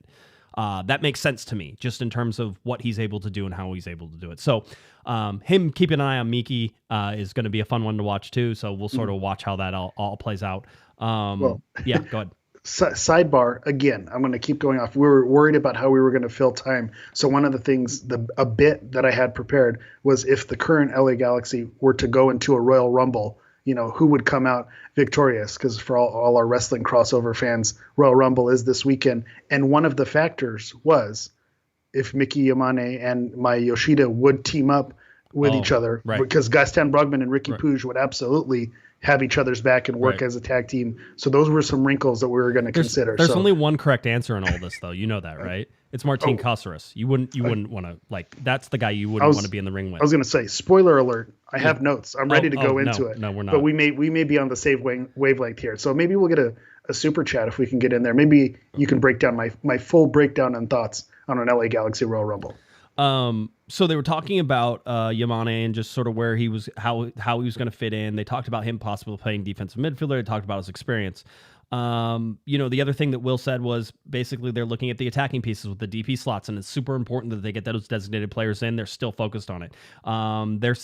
That makes sense to me, just in terms of what he's able to do and how he's able to do it. So him keeping an eye on Miki is going to be a fun one to watch too. So we'll sort of watch how that all plays out. Go ahead. Sidebar again, I'm going to keep going off. We were worried about how we were going to fill time. So one of the things, a bit that I had prepared was, if the current LA Galaxy were to go into a Royal Rumble, who would come out victorious? Because for all our wrestling crossover fans, Royal Rumble is this weekend. And one of the factors was if Miki Yamane and Maya Yoshida would team up with each other, because Gaston Brugman and Ricky Puig would absolutely have each other's back and work as a tag team. So those were some wrinkles that we were going to consider. There's only one correct answer in all this, though. You know that, right? It's Martin Caceres. You wouldn't want to, that's the guy you wouldn't want to be in the ring with. I was going to say, spoiler alert, I have notes. I'm ready to go into it. No, we're not. But we may be on the same wavelength here. So maybe we'll get a super chat if we can get in there. Maybe you can break down my full breakdown and thoughts on an LA Galaxy Royal Rumble. So they were talking about Yamane and just sort of where he was, how he was going to fit in. They talked about him possibly playing defensive midfielder. They talked about his experience. The other thing that Will said was basically they're looking at the attacking pieces with the DP slots, and it's super important that they get those designated players in. They're still focused on it.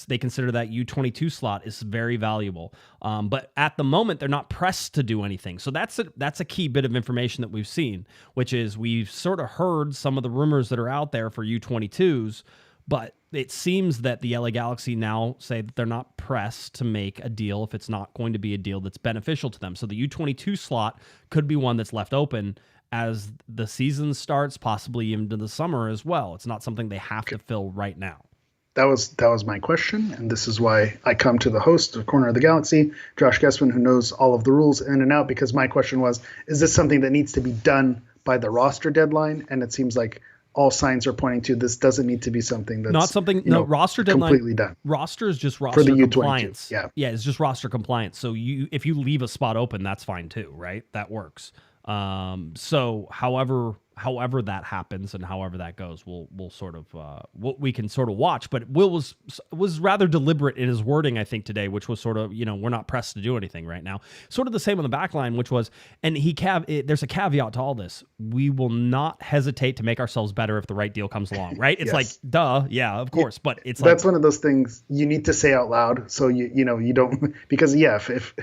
They consider that U22 slot is very valuable. But at the moment, they're not pressed to do anything. So that's a key bit of information that we've seen, which is we've sort of heard some of the rumors that are out there for U22s, but it seems that the LA Galaxy now say that they're not pressed to make a deal if it's not going to be a deal that's beneficial to them. So the U22 slot could be one that's left open as the season starts, possibly into the summer as well. It's not something they have to fill right now. That was my question, and this is why I come to the host of Corner of the Galaxy, Josh Guesman, who knows all of the rules in and out, because my question was, is this something that needs to be done by the roster deadline? And it seems like all signs are pointing to this doesn't need to be something that's not something. Roster deadline completely done. Roster is just roster for the compliance. U22. Yeah, it's just roster compliance. So if you leave a spot open, that's fine too, right? That works. So however that happens and however that goes, we'll sort of we can sort of watch. But Will was rather deliberate in his wording, I think, today, which was sort of, we're not pressed to do anything right now. Sort of the same on the back line, which was, and there's a caveat to all this. We will not hesitate to make ourselves better if the right deal comes along, right? It's Yes. like, duh, yeah, of course. But it's that's one of those things you need to say out loud. So you don't, because if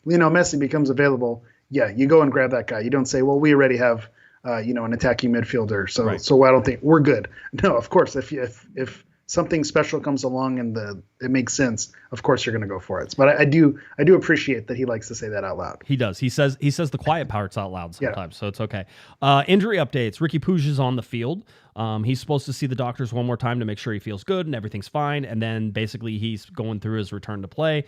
Messi becomes available, you go and grab that guy. You don't say, well, we already have an attacking midfielder, so Right. so I don't think we're good. No, of course, if something special comes along and it makes sense, of course you're going to go for it. But I do appreciate that he likes to say that out loud. He does. He says the quiet parts out loud sometimes, so it's okay. Injury updates. Ricky Puig is on the field. He's supposed to see the doctors one more time to make sure he feels good and everything's fine, and then basically he's going through his return to play.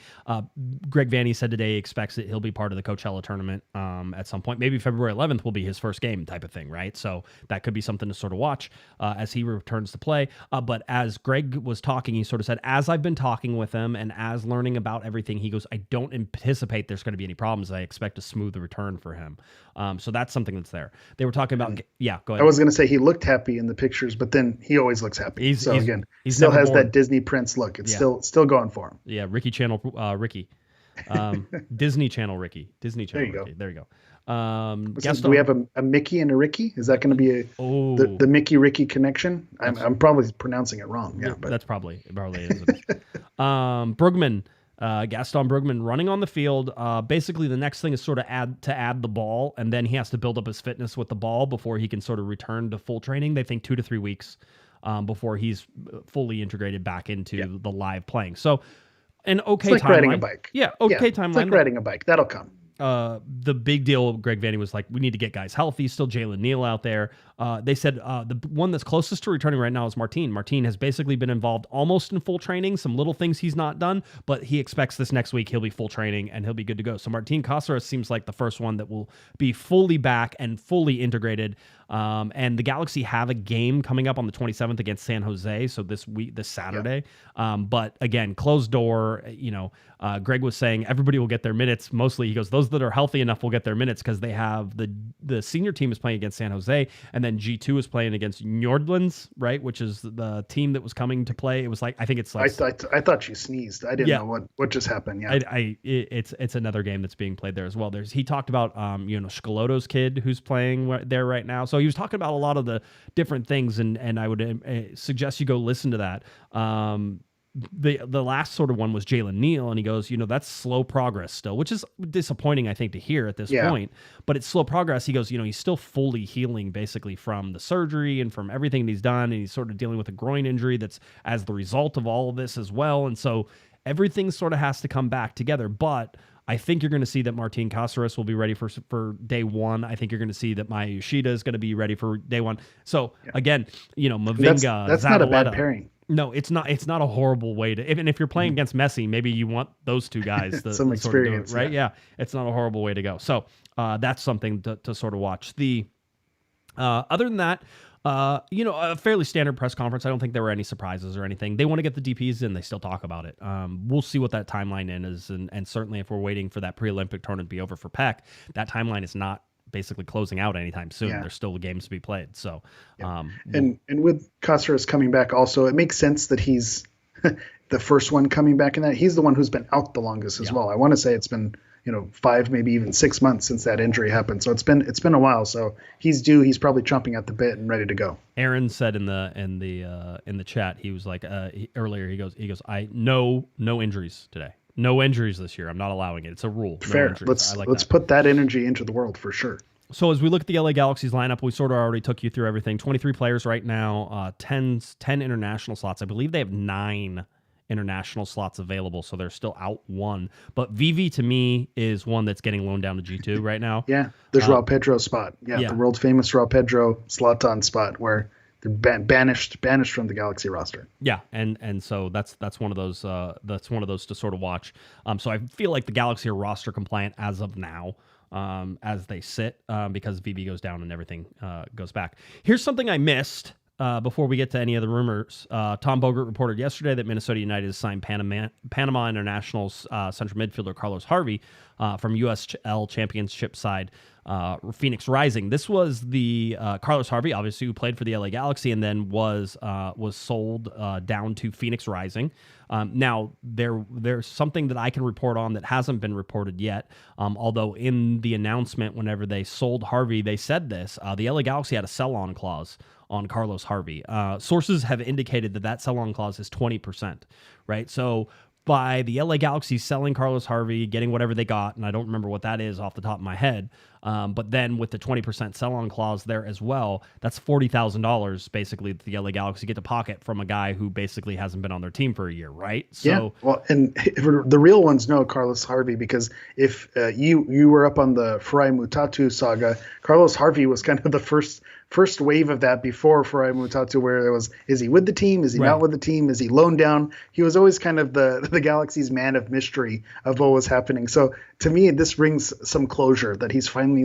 Greg Vanney said today he expects that he'll be part of the Coachella tournament at some point. Maybe February 11th will be his first game type of thing, right? So that could be something to sort of watch as he returns to play. But as Greg was talking, he sort of said, as I've been talking with him and as learning about everything, he goes, I don't anticipate there's going to be any problems. I expect a smooth return for him. So that's something that's there. They were talking about, go ahead. I was going to say he looked happy in the pictures, but then he always looks happy. He still has that Disney Prince look. It's still going for him. Yeah, Ricky Channel, Ricky. Disney Channel Ricky. Disney Channel There you Ricky. go. There you go. Do we have a Mickey and a Ricky? Is that going to be the Mickey Ricky connection? I'm probably pronouncing it wrong. Yeah, but that's probably is. Brugman. Gaston Brugman running on the field. Basically, the next thing is sort of add the ball, and then he has to build up his fitness with the ball before he can sort of return to full training. They think 2 to 3 weeks before he's fully integrated back into the live playing. So, an okay it's like timeline. riding a bike. Yeah, okay timeline. It's like riding a bike. That'll come. The big deal, Greg Vanney was like, we need to get guys healthy. Still Jalen Neal out there. They said the one that's closest to returning right now is Martin. Martin has basically been involved almost in full training. Some little things he's not done, but he expects this next week he'll be full training and he'll be good to go. So Martin Cáceres seems like the first one that will be fully back and fully integrated. And the Galaxy have a game coming up on the 27th against San Jose. So this Saturday. But again, closed door, Greg was saying everybody will get their minutes. Mostly he goes, those that are healthy enough will get their minutes because they have the senior team is playing against San Jose, and then G2 is playing against Nordlands, right? Which is the team that was coming to play. It was like, I think it's like, I thought you sneezed. I didn't know what just happened. Yeah. It's another game that's being played there as well. He talked about, Scalotto's kid who's playing there right now. So he was talking about a lot of the different things, and I would suggest you go listen to that. The last sort of one was Jalen Neal, and he goes, that's slow progress still, which is disappointing, I think, to hear at this point, but it's slow progress. He goes, he's still fully healing basically from the surgery and from everything he's done, and he's sort of dealing with a groin injury that's as the result of all of this as well. And so everything sort of has to come back together, but I think you're going to see that Martin Cáceres will be ready for day one. I think you're going to see that Maya Yoshida is going to be ready for day one. So again, Mavinga, that's not a bad pairing. No, it's not. It's not a horrible way to. If you're playing against Messi, maybe you want those two guys to some experience, sort of do it, right? Yeah, it's not a horrible way to go. So that's something to sort of watch. Other than that, a fairly standard press conference. I don't think there were any surprises or anything. They want to get the DPs in. They still talk about it. We'll see what that timeline is, and certainly if we're waiting for that pre-Olympic tournament to be over for Pec, that timeline is not basically closing out anytime soon. There's still games to be played. So, and with Cáceres coming back, also it makes sense that he's the first one coming back in that. He's the one who's been out the longest as well. I want to say it's been 5, maybe even 6 months since that injury happened. So it's been a while. So he's due. He's probably chomping at the bit and ready to go. Aaron said in the chat, he was like earlier. He goes, I no injuries today. No injuries this year. I'm not allowing it. It's a rule. Fair. No Let's put that energy into the world for sure. So as we look at the LA Galaxy's lineup, we sort of already took you through everything. 23 players right now, 10 international slots. I believe they have 9 international slots available, so they're still out 1. But VV to me is one that's getting loaned down to G2 right now. Yeah, the Joao Pedro spot. Yeah, the world famous Joao Pedro Zlatan spot where they're banished from the Galaxy roster. Yeah, and so that's one of those to sort of watch. So I feel like the Galaxy are roster compliant as of now, as they sit, because VB goes down and everything goes back. Here's something I missed before we get to any of the rumors. Tom Bogert reported yesterday that Minnesota United has signed Panama International's central midfielder Carlos Harvey from USL Championship side Phoenix Rising. This was the Carlos Harvey, obviously, who played for the LA Galaxy and then was sold down to Phoenix Rising. Now, there's something that I can report on that hasn't been reported yet, although in the announcement, whenever they sold Harvey, they said this. The LA Galaxy had a sell-on clause on Carlos Harvey. Sources have indicated that sell-on clause is 20%, right? So by the LA Galaxy selling Carlos Harvey, getting whatever they got, and I don't remember what that is off the top of my head, but then with the 20% sell-on clause there as well, that's $40,000 basically that the LA Galaxy get to pocket from a guy who basically hasn't been on their team for a year, right? So, yeah, well, and the real ones know Carlos Harvey, because if you were up on the Farai Mutatu saga, Carlos Harvey was kind of the first wave of that before Farai Mutatu, where there was, is he with the team? Is he not with the team? Is he loaned down? He was always kind of the Galaxy's man of mystery of what was happening. So to me, this brings some closure that he's finally,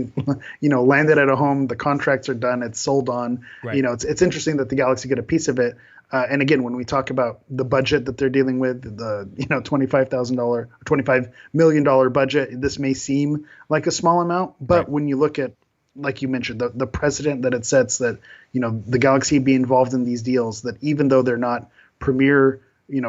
landed at a home. The contracts are done. It's sold on. Right. It's interesting that the Galaxy get a piece of it. And again, when we talk about the budget that they're dealing with, the $25 million budget, this may seem like a small amount, but when you look at, like you mentioned, the precedent that it sets, that the Galaxy be involved in these deals, that even though they're not premier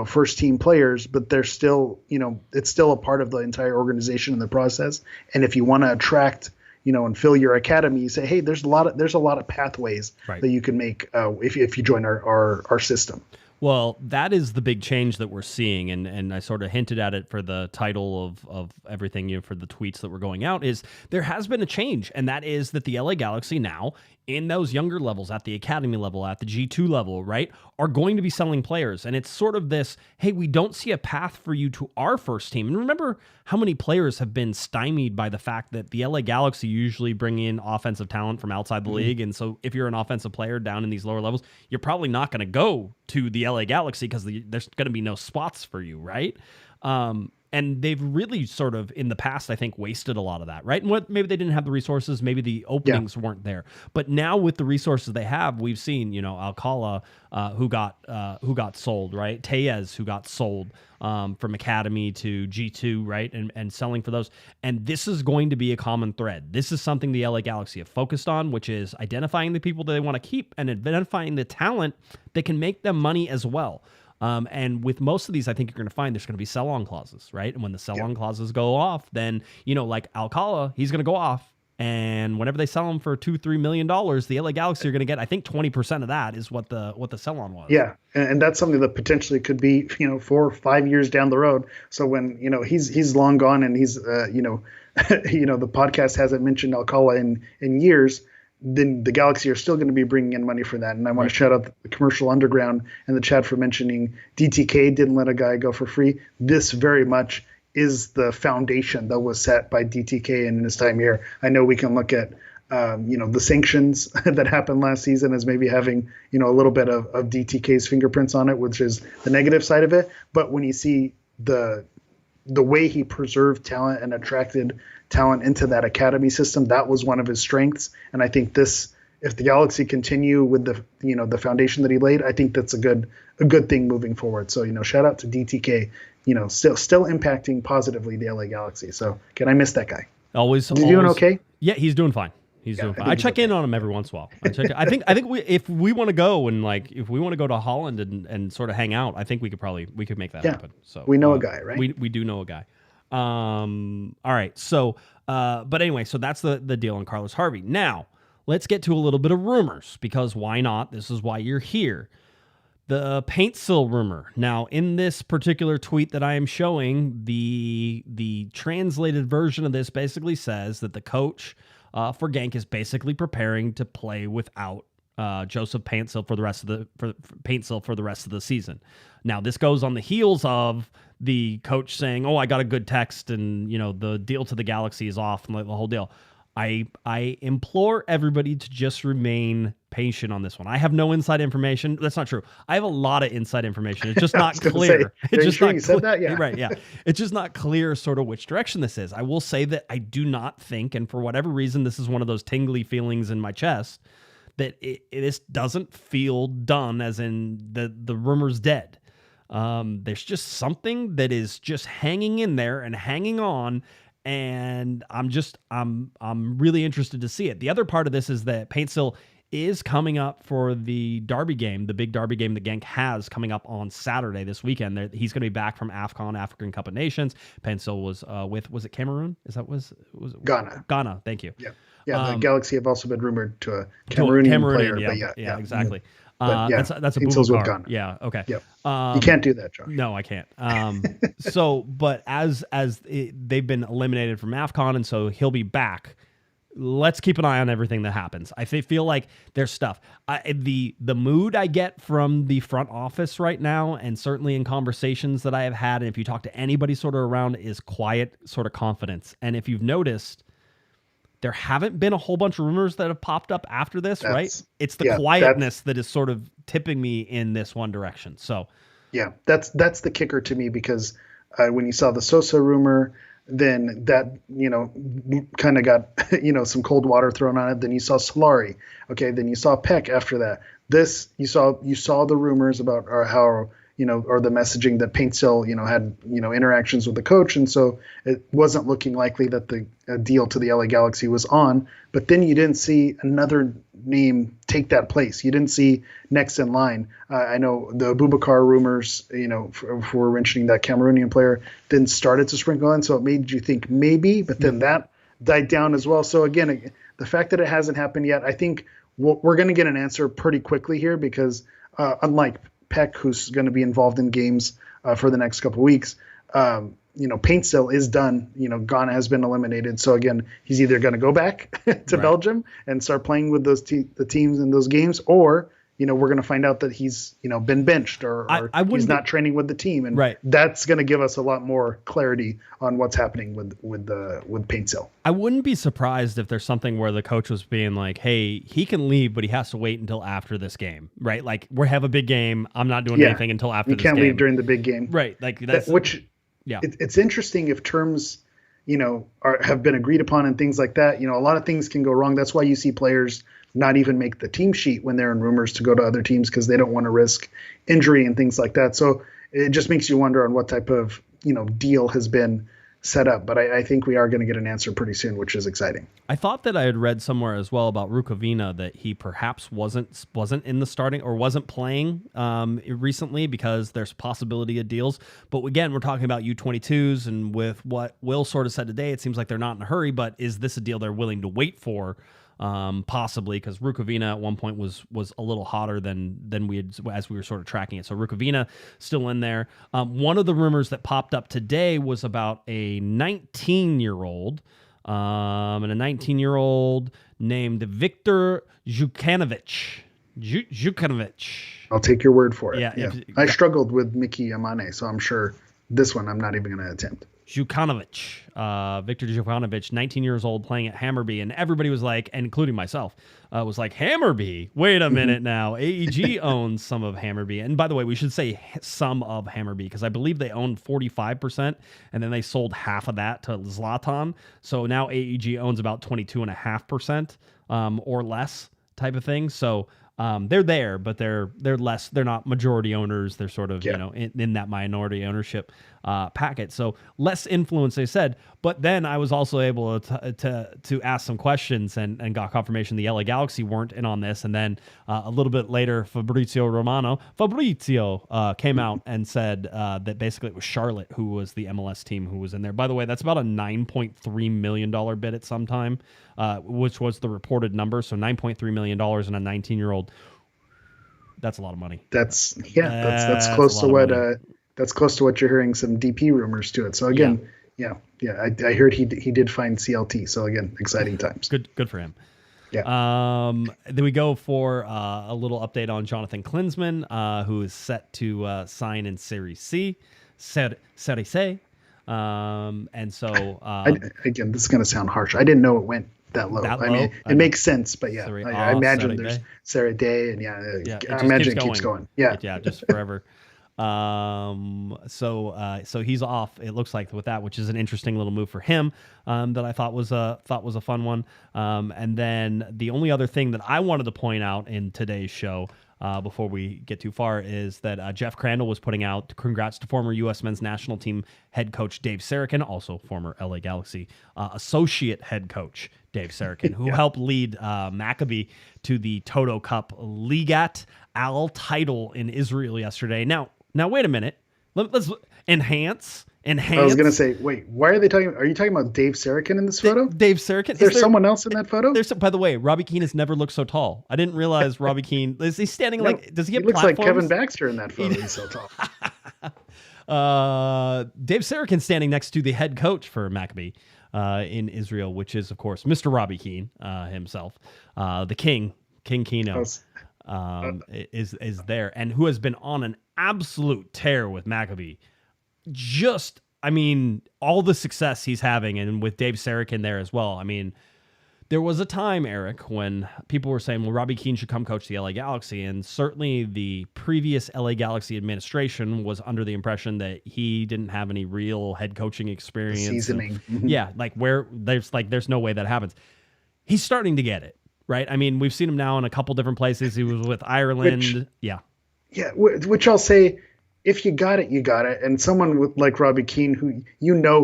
first team players, but they're still it's still a part of the entire organization and the process. And if you want to attract and fill your academy, you say, hey, there's a lot of pathways that you can make if you join our system. Well, that is the big change that we're seeing, and I sort of hinted at it for the title of everything, for the tweets that were going out, is there has been a change, and that is that the LA Galaxy now, in those younger levels, at the academy level, at the G2 level, right, are going to be selling players. And it's sort of this, hey, we don't see a path for you to our first team. And remember how many players have been stymied by the fact that the LA Galaxy usually bring in offensive talent from outside the league. And so if you're an offensive player down in these lower levels, you're probably not going to go to the LA Galaxy because there's going to be no spots for you, right? And they've really sort of, in the past, I think, wasted a lot of that, right? And maybe they didn't have the resources, maybe the openings weren't there. But now with the resources they have, we've seen, Alcala, who got sold, right? Tellez, who got sold from Academy to G2, right? And selling for those. And this is going to be a common thread. This is something the LA Galaxy have focused on, which is identifying the people that they want to keep and identifying the talent that can make them money as well. And with most of these, I think you're going to find there's going to be sell-on clauses, right? And when the sell-on clauses go off, then, like Alcala, he's going to go off. And whenever they sell him for $2-3 million, the LA Galaxy are going to get, I think 20% of that is what the sell-on was. Yeah. And that's something that potentially could be, 4 or 5 years down the road. So when, he's long gone and he's, the podcast hasn't mentioned Alcala in years, then the Galaxy are still going to be bringing in money for that. And I want to shout out the Commercial Underground and the chat for mentioning DTK didn't let a guy go for free. This very much is the foundation that was set by DTK in his time here. I know we can look at, the sanctions that happened last season as maybe having, a little bit of DTK's fingerprints on it, which is the negative side of it. But when you see the way he preserved talent and attracted talent into that academy system, that was one of his strengths. And I think if the Galaxy continue with the foundation that he laid, I think that's a good thing moving forward. So, shout out to DTK, still impacting positively the LA Galaxy. So can I miss that guy? Always. Is he doing okay? Yeah, he's doing fine. He's doing fine. I check in on him every once in a while. I think if we want to go and if we want to go to Holland and sort of hang out, I think we could make that happen. So we know a guy, right? We do know a guy. All right. So, but anyway, so that's the deal on Carlos Harvey. Now let's get to a little bit of rumors, because why not? This is why you're here. The Paintsil rumor. Now, in this particular tweet that I am showing, the translated version of this basically says that the coach for Genk is basically preparing to play without Joseph Paintsil for the rest of the season. Now, this goes on the heels of the coach saying, "Oh, I got a good text, and the deal to the Galaxy is off," and the whole deal. I implore everybody to just remain patient on this one. I have no inside information. That's not true. I have a lot of inside information. It's just not clear. It's just not said that? Yeah. Right, yeah. It's just not clear sort of which direction this is. I will say that I do not think, and for whatever reason, this is one of those tingly feelings in my chest, that this doesn't feel done, as in the rumor's dead. There's just something that is just hanging in there and hanging on. And I'm really interested to see it. The other part of this is that Paintsill is coming up for the Derby game, the big Derby game that Genk has coming up on Saturday this weekend. He's going to be back from AFCON, African Cup of Nations. Paintsill was was it Cameroon? Was it Ghana? Ghana, thank you. Yeah. The Galaxy have also been rumored to a Cameroonian player, but yeah, exactly. But that's a Paintsill's with Boubacar. Ghana. Yeah, okay. Yep. You can't do that, Josh. No, I can't. But as they've been eliminated from AFCON, and so he'll be back. Let's keep an eye on everything that happens. I feel like there's stuff. The mood I get from the front office right now, and certainly in conversations that I have had, and if you talk to anybody sort of around, is quiet sort of confidence. And if you've noticed, there haven't been a whole bunch of rumors that have popped up after this, right? It's the quietness that is sort of tipping me in this one direction. So, yeah, that's the kicker to me, because when you saw the Sosa rumor, then that, kind of got, some cold water thrown on it. Then you saw Solari. Okay. Then you saw Pec after that. You saw the rumors about how, or the messaging that Paintsill, had, interactions with the coach. And so it wasn't looking likely that the deal to the LA Galaxy was on. But then you didn't see another name take that place. You didn't see next in line. I know the Boubacar rumors, for mentioning that Cameroonian player, then started to sprinkle in. So it made you think maybe, but then that died down as well. So again, the fact that it hasn't happened yet, I think we're going to get an answer pretty quickly here, because unlike Pec, who's going to be involved in games for the next couple of weeks, Paintsill is done. Ghana has been eliminated. So again, he's either going to go back to Belgium and start playing with those the teams in those games, or we're going to find out that he's been benched, or he's not training with the team, and that's going to give us a lot more clarity on what's happening with Paintsill. I wouldn't be surprised if there's something where the coach was being like, "Hey, he can leave, but he has to wait until after this game, right? Like, we have a big game. I'm not doing anything until after this game. You can't leave during the big game, right? Like that's It's interesting if terms, have been agreed upon and things like that. A lot of things can go wrong. That's why you see players not even make the team sheet when they're in rumors to go to other teams, because they don't want to risk injury and things like that. So it just makes you wonder on what type of, deal has been set up. But I think we are going to get an answer pretty soon, which is exciting. I thought that I had read somewhere as well about Rukavina that he perhaps wasn't in the starting, or wasn't playing recently, because there's possibility of deals. But again, we're talking about U22s, and with what Will sort of said today, it seems like they're not in a hurry. But is this a deal they're willing to wait for? Possibly, because Rukavina at one point was a little hotter than we had as we were sort of tracking it. So Rukavina still in there. One of the rumors that popped up today was about a 19-year-old and a 19-year-old named Viktor Jukanovic. I'll take your word for it. Yeah. I struggled with Miki Yamane, so I'm sure this one I'm not even going to attempt. Viktor Jukanovic, 19 years old, playing at Hammarby, and everybody was like, and including myself, was like, Hammarby? Wait a minute now. AEG owns some of Hammarby. And by the way, we should say some of Hammarby, because I believe they own 45%, and then they sold half of that to Zlatan. So now AEG owns about 22.5% or less type of thing. So they're there, but they're less. They're not majority owners. They're sort of in that minority ownership packet. So less influence, they said. But then I was also able to ask some questions and got confirmation the LA Galaxy weren't in on this. And then a little bit later, Fabrizio came out and said that basically it was Charlotte who was the MLS team who was in there. By the way, that's about a $9.3 million bid at some time, which was the reported number. So $9.3 million and a 19-year-old. That's a lot of money. That's close to what that's close to what you're hearing some DP rumors to it. So again, I heard he did find CLT. So again, exciting times. Good for him. Yeah. Then we go for a little update on Jonathan Klinsmann, who is set to sign in Serie C. And so again, this is going to sound harsh. I didn't know it went that low. I mean, it makes sense, but yeah, I imagine there's Serie D, and I imagine it keeps going. Yeah, just forever. So he's off. It looks like with that, which is an interesting little move for him. That I thought was a fun one. And then the only other thing that I wanted to point out in today's show before we get too far, is that Jeff Crandall was putting out congrats to former U.S. men's national team head coach Dave Sarakin, also former LA Galaxy associate head coach Dave Sarakin, who helped lead Maccabi to the Toto Cup Ligat Al title in Israel yesterday. Now wait a minute. Let's enhance. I was going to say, wait, why are they talking? Are you talking about Dave Sarakin in this photo? Dave Sarakin. Is there someone else in that photo? By the way, Robbie Keane has never looked so tall. I didn't realize Robbie Keane. Is he standing does he get looks platforms? like Kevin Baxter in that photo. He's so tall. Dave Sarakin standing next to the head coach for Maccabi in Israel, which is, of course, Mr. Robbie Keane himself. The King Keno is there, and who has been on an absolute tear with Maccabi. All the success he's having, and with Dave Sarakin there as well. I mean, there was a time, Eric, when people were saying, well, Robbie Keane should come coach the LA Galaxy, and certainly the previous LA Galaxy administration was under the impression that he didn't have any real head coaching experience. Seasoning. Yeah, there's no way that happens. He's starting to get it, right? I mean, we've seen him now in a couple different places. He was with Ireland. Which I'll say, if you got it, you got it. And someone like Robbie Keane, who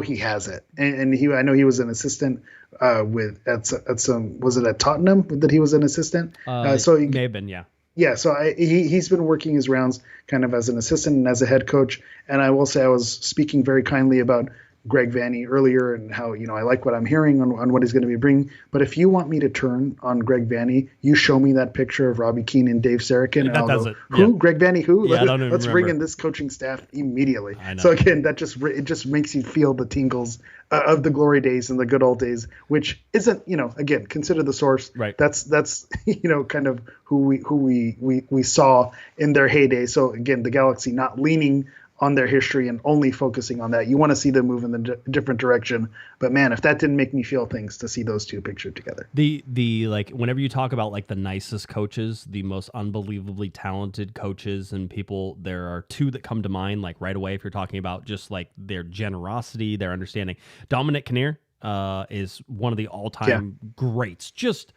he has it, and I know he was an assistant was it at Tottenham that he was an assistant? So he may have been, yeah. Yeah, so he's been working his rounds kind of as an assistant and as a head coach. And I will say I was speaking very kindly about Greg Vanney earlier and how, I like what I'm hearing on what he's going to be bringing. But if you want me to turn on Greg Vanney, you show me that picture of Robbie Keane and Dave Sarakin. And I'll go, who? Yeah. Greg Vanney, who? Yeah, Let's bring in this coaching staff immediately. So again, it just makes you feel the tingles of the glory days and the good old days, which isn't, again, consider the source. Right. That's kind of who we saw in their heyday. So again, the Galaxy not leaning on their history and only focusing on that. You want to see them move in the different direction. But man, if that didn't make me feel things to see those two pictured together. The whenever you talk about the nicest coaches, the most unbelievably talented coaches and people, there are two that come to mind right away if you're talking about just their generosity, their understanding. Dominic Kinnear is one of the all-time greats. Just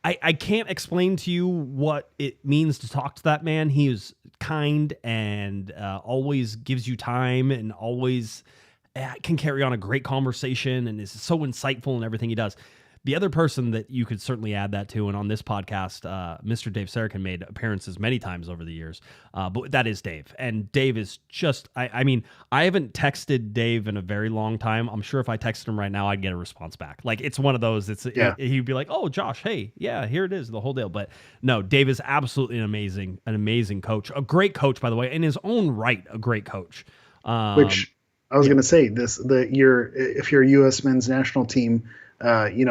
I can't explain to you what it means to talk to that man. He is kind and always gives you time and always can carry on a great conversation and is so insightful in everything he does. The other person that you could certainly add that to, and on this podcast, Mr. Dave Sarakin made appearances many times over the years, but that is Dave. And Dave is just, I haven't texted Dave in a very long time. I'm sure if I texted him right now, I'd get a response back. It's one of those, he'd be like, oh, Josh, hey, yeah, here it is, the whole deal. But no, Dave is absolutely an amazing coach. A great coach, by the way, in his own right, a great coach. Which I was going to say, if you're a U.S. men's national team,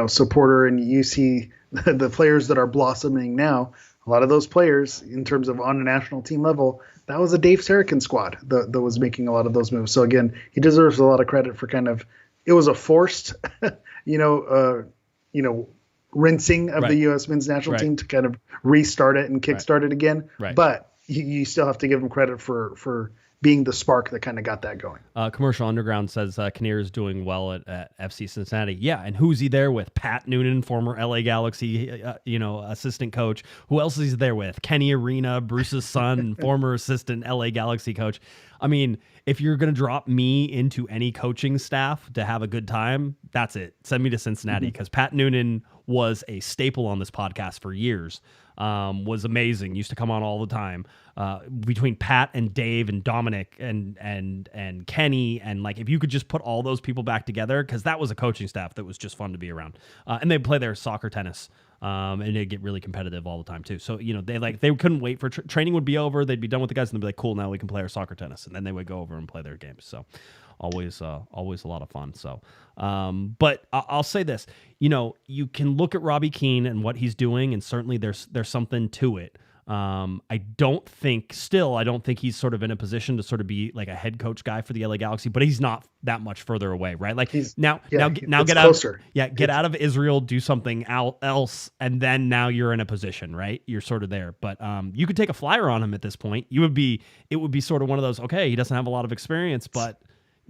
supporter, and you see the players that are blossoming now, a lot of those players in terms of on a national team level, that was a Dave Sarakin squad that was making a lot of those moves. So again, he deserves a lot of credit for it was a forced, rinsing of the U.S. men's national team to kind of restart it and kickstart it again. Right. But you still have to give him credit for being the spark that kind of got that going. Commercial Underground says Kinnear is doing well at FC Cincinnati. Yeah, and who's he there with? Pat Noonan, former LA Galaxy, assistant coach. Who else is he there with? Kenny Arena, Bruce's son, former assistant LA Galaxy coach. I mean, if you're going to drop me into any coaching staff to have a good time, that's it. Send me to Cincinnati, because Pat Noonan was a staple on this podcast for years. Was amazing. Used to come on all the time. Between Pat and Dave and Dominic and Kenny, and if you could just put all those people back together, because that was a coaching staff that was just fun to be around. And they play their soccer, tennis, and they get really competitive all the time too. So they couldn't wait for training would be over. They'd be done with the guys and they'd be like, cool, now we can play our soccer, tennis, and then they would go over and play their games. So always a lot of fun. So, but I'll say this, you can look at Robbie Keane and what he's doing, and certainly there's something to it. I don't think he's sort of in a position to sort of be like a head coach guy for the LA Galaxy, but he's not that much further away, right? Now get closer. Get out of Israel, do something else, and then now you're in a position, right? You're sort of there, but you could take a flyer on him at this point. It would be sort of one of those, okay, he doesn't have a lot of experience, but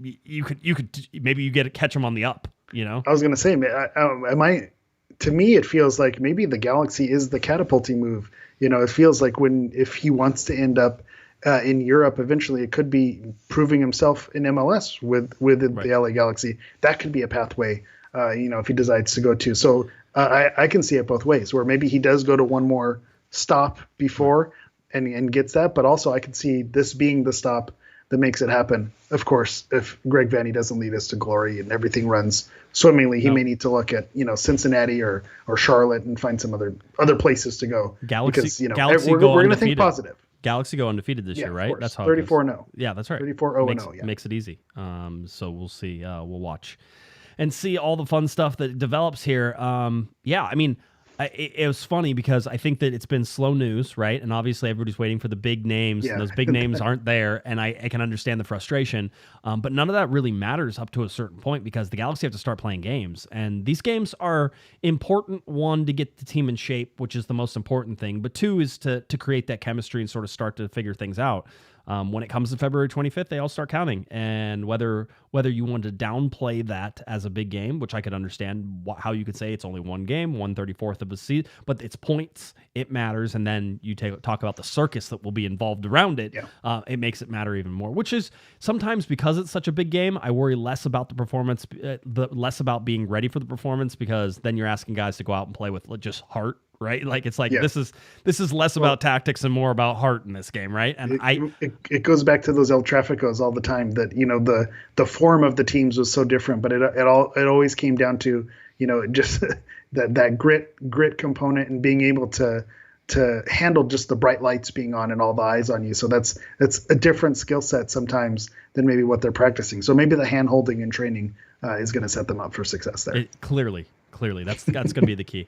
you could maybe catch him on the up, I was going to say, am I to me, it feels like maybe the Galaxy is the catapulting move. It feels like if he wants to end up in Europe eventually, it could be proving himself in MLS with the LA Galaxy. That could be a pathway, if he decides to go to. So I can see it both ways, where maybe he does go to one more stop before and gets that, but also I can see this being the stop that makes it happen. Of course, if Greg Vanney doesn't lead us to glory and everything runs swimmingly, he may need to look at Cincinnati or Charlotte and find some other places to go. Galaxy, because we're going to think positive. Galaxy go undefeated this year, right? That's how 34-0. Yeah, that's right. 34-0. Yeah, makes it easy. So we'll see. We'll watch and see all the fun stuff that develops here. It was funny because I think that it's been slow news, right? And obviously everybody's waiting for the big names, and those big names aren't there, and I can understand the frustration. But none of that really matters up to a certain point because the Galaxy have to start playing games. And these games are important, one, to get the team in shape, which is the most important thing, but two is to create that chemistry and sort of start to figure things out. When it comes to February 25th, they all start counting. And whether you want to downplay that as a big game, which I could understand how you could say it's only one game, 1/34 of a season, but it's points, it matters. And then you talk about the circus that will be involved around it. Yeah. It makes it matter even more, which is sometimes because it's such a big game, I worry less about the performance, less about being ready for the performance, because then you're asking guys to go out and play with just heart. Right, like it's like this is less about tactics and more about heart in this game, right? And it goes back to those El Traficos all the time, that the form of the teams was so different, but it always came down to just that grit component and being able to handle just the bright lights being on and all the eyes on you. So that's a different skill set sometimes than maybe what they're practicing. So maybe the hand holding and training is going to set them up for success there. Clearly, that's going to be the key.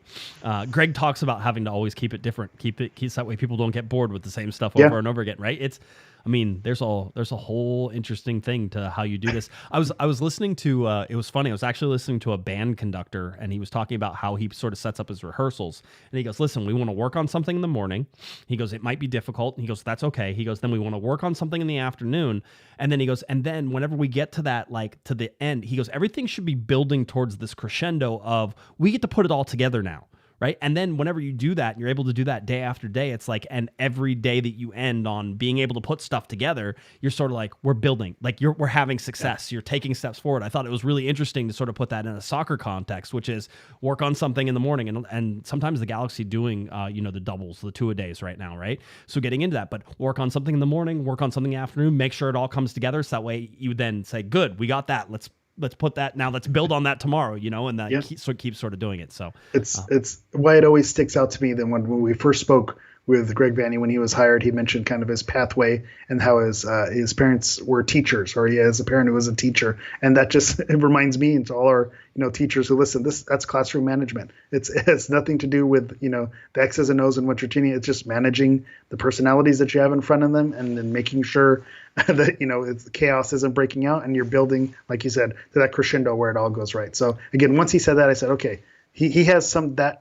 Greg talks about having to always keep it different, keep that way people don't get bored with the same stuff over and over again, right? There's a whole interesting thing to how you do this. I was listening to it was funny. I was actually listening to a band conductor, and he was talking about how he sort of sets up his rehearsals. And he goes, "Listen, we want to work on something in the morning." He goes, "It might be difficult." And he goes, "That's okay." He goes, "Then we want to work on something in the afternoon." And then he goes, "And then whenever we get to that, like to the end," he goes, "everything should be building towards this crescendo of we get to put it all together now." Right. And then whenever you do that, and you're able to do that day after day, it's like, and every day that you end on being able to put stuff together, you're sort of like, we're building, like we're having success. Yeah. You're taking steps forward. I thought it was really interesting to sort of put that in a soccer context, which is work on something in the morning. And sometimes the Galaxy doing, the doubles, the 2-a-days right now. Right. So getting into that, but work on something in the morning, work on something in the afternoon, make sure it all comes together. So that way you then say, good, we got that. Let's put that now. Let's build on that tomorrow, and that keeps sort of doing it. So it's why it always sticks out to me that when we first spoke with Greg Vanney when he was hired, he mentioned kind of his pathway and how his parents were teachers, or he has a parent who was a teacher, and that just it reminds me and to all our teachers who listen, that's classroom management. It has nothing to do with the X's and O's and what you're teaching. It's just managing the personalities that you have in front of them, and then making sure that chaos isn't breaking out, and you're building, like you said, to that crescendo where it all goes right. So again, once he said that, I said, okay, he has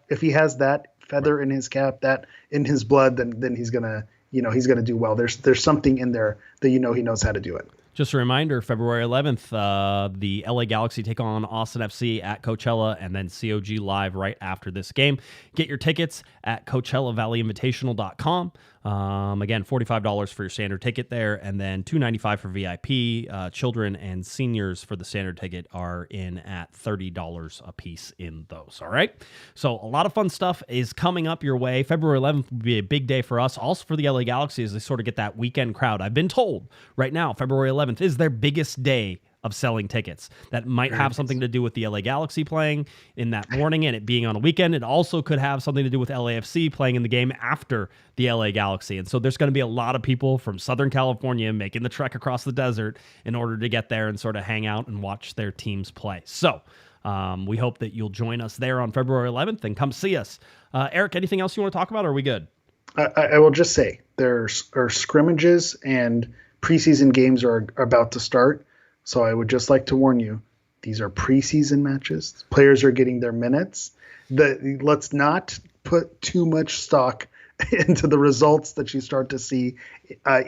if he has that feather in his cap, that in his blood, then he's gonna do well. There's something in there that he knows how to do it. Just a reminder, February 11th, the LA Galaxy take on Austin FC at Coachella, and then COG live right after this game. Get your tickets at Coachella Valley Invitational.com. Again, $45 for your standard ticket there, and then $295 for VIP. Children and seniors for the standard ticket are in at $30 a piece in those. All right. So a lot of fun stuff is coming up your way. February 11th will be a big day for us, also for the LA Galaxy, as they sort of get that weekend crowd. I've been told right now, February 11th is their biggest day of selling tickets. That might have something to do with the LA Galaxy playing in that morning and it being on a weekend. It also could have something to do with LAFC playing in the game after the LA Galaxy. And so there's going to be a lot of people from Southern California making the trek across the desert in order to get there and sort of hang out and watch their teams play. So we hope that you'll join us there on February 11th and come see us. Eric, anything else you want to talk about, or are we good? I will just say there are scrimmages and preseason games are about to start. So I would just like to warn you, these are preseason matches. Players are getting their minutes. Let's not put too much stock into the results that you start to see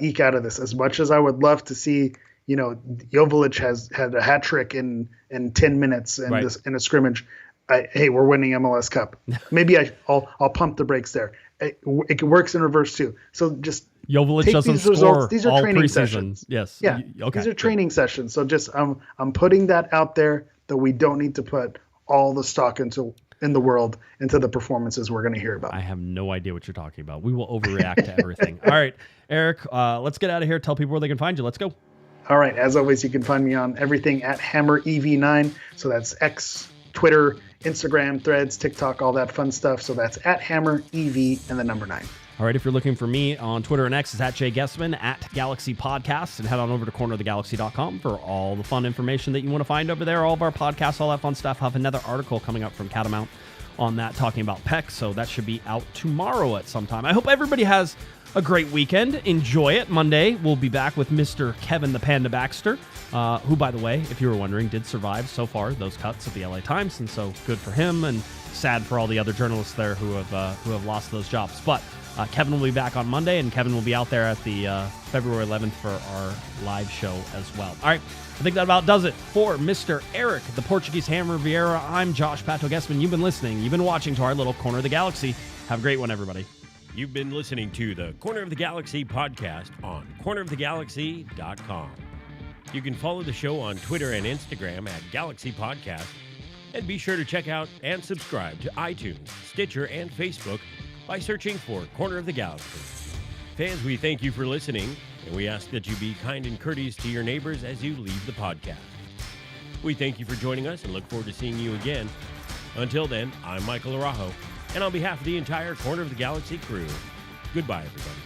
eke out of this. As much as I would love to see, Joveljic had a hat trick in 10 minutes in a scrimmage. hey, we're winning MLS Cup. Maybe I'll pump the brakes there. It works in reverse too. So just Jovic take doesn't these score results. These are all training preseason. sessions. Yes. Yeah. Okay. These are training sessions. So just I'm putting that out there that we don't need to put all the stock in the world into the performances we're going to hear about. I have no idea what you're talking about. We will overreact to everything. All right, Eric, let's get out of here. Tell people where they can find you. Let's go. All right. As always, you can find me on everything at HammerEV9. So that's X, Twitter, Instagram, Threads, TikTok, all that fun stuff. So that's at HammerEV and the number 9. All right, if you're looking for me on Twitter and X, it's at Guesman, at Galaxy Podcast, and head on over to cornerofthegalaxy.com for all the fun information that you want to find over there. All of our podcasts, all that fun stuff. I have another article coming up from Catamount on that talking about Pec, so that should be out tomorrow at some time. I hope everybody has a great weekend. Enjoy it. Monday, we'll be back with Mr. Kevin the Panda Baxter, who, by the way, if you were wondering, did survive so far those cuts at the LA Times, and so good for him, and sad for all the other journalists there who have lost those jobs. But Kevin will be back on Monday, and Kevin will be out there at the February 11th for our live show as well. All right, I think that about does it for Mr. Eric, the Portuguese Hammer Vieira. I'm Josh Pato Guesman. You've been listening. You've been watching to our little Corner of the Galaxy. Have a great one, everybody. You've been listening to the Corner of the Galaxy podcast on cornerofthegalaxy.com. You can follow the show on Twitter and Instagram at Galaxy Podcast, and be sure to check out and subscribe to iTunes, Stitcher, and Facebook by searching for Corner of the Galaxy. Fans, we thank you for listening, and we ask that you be kind and courteous to your neighbors as you leave the podcast. We thank you for joining us and look forward to seeing you again. Until then, I'm Michael Araujo, and on behalf of the entire Corner of the Galaxy crew, goodbye, everybody.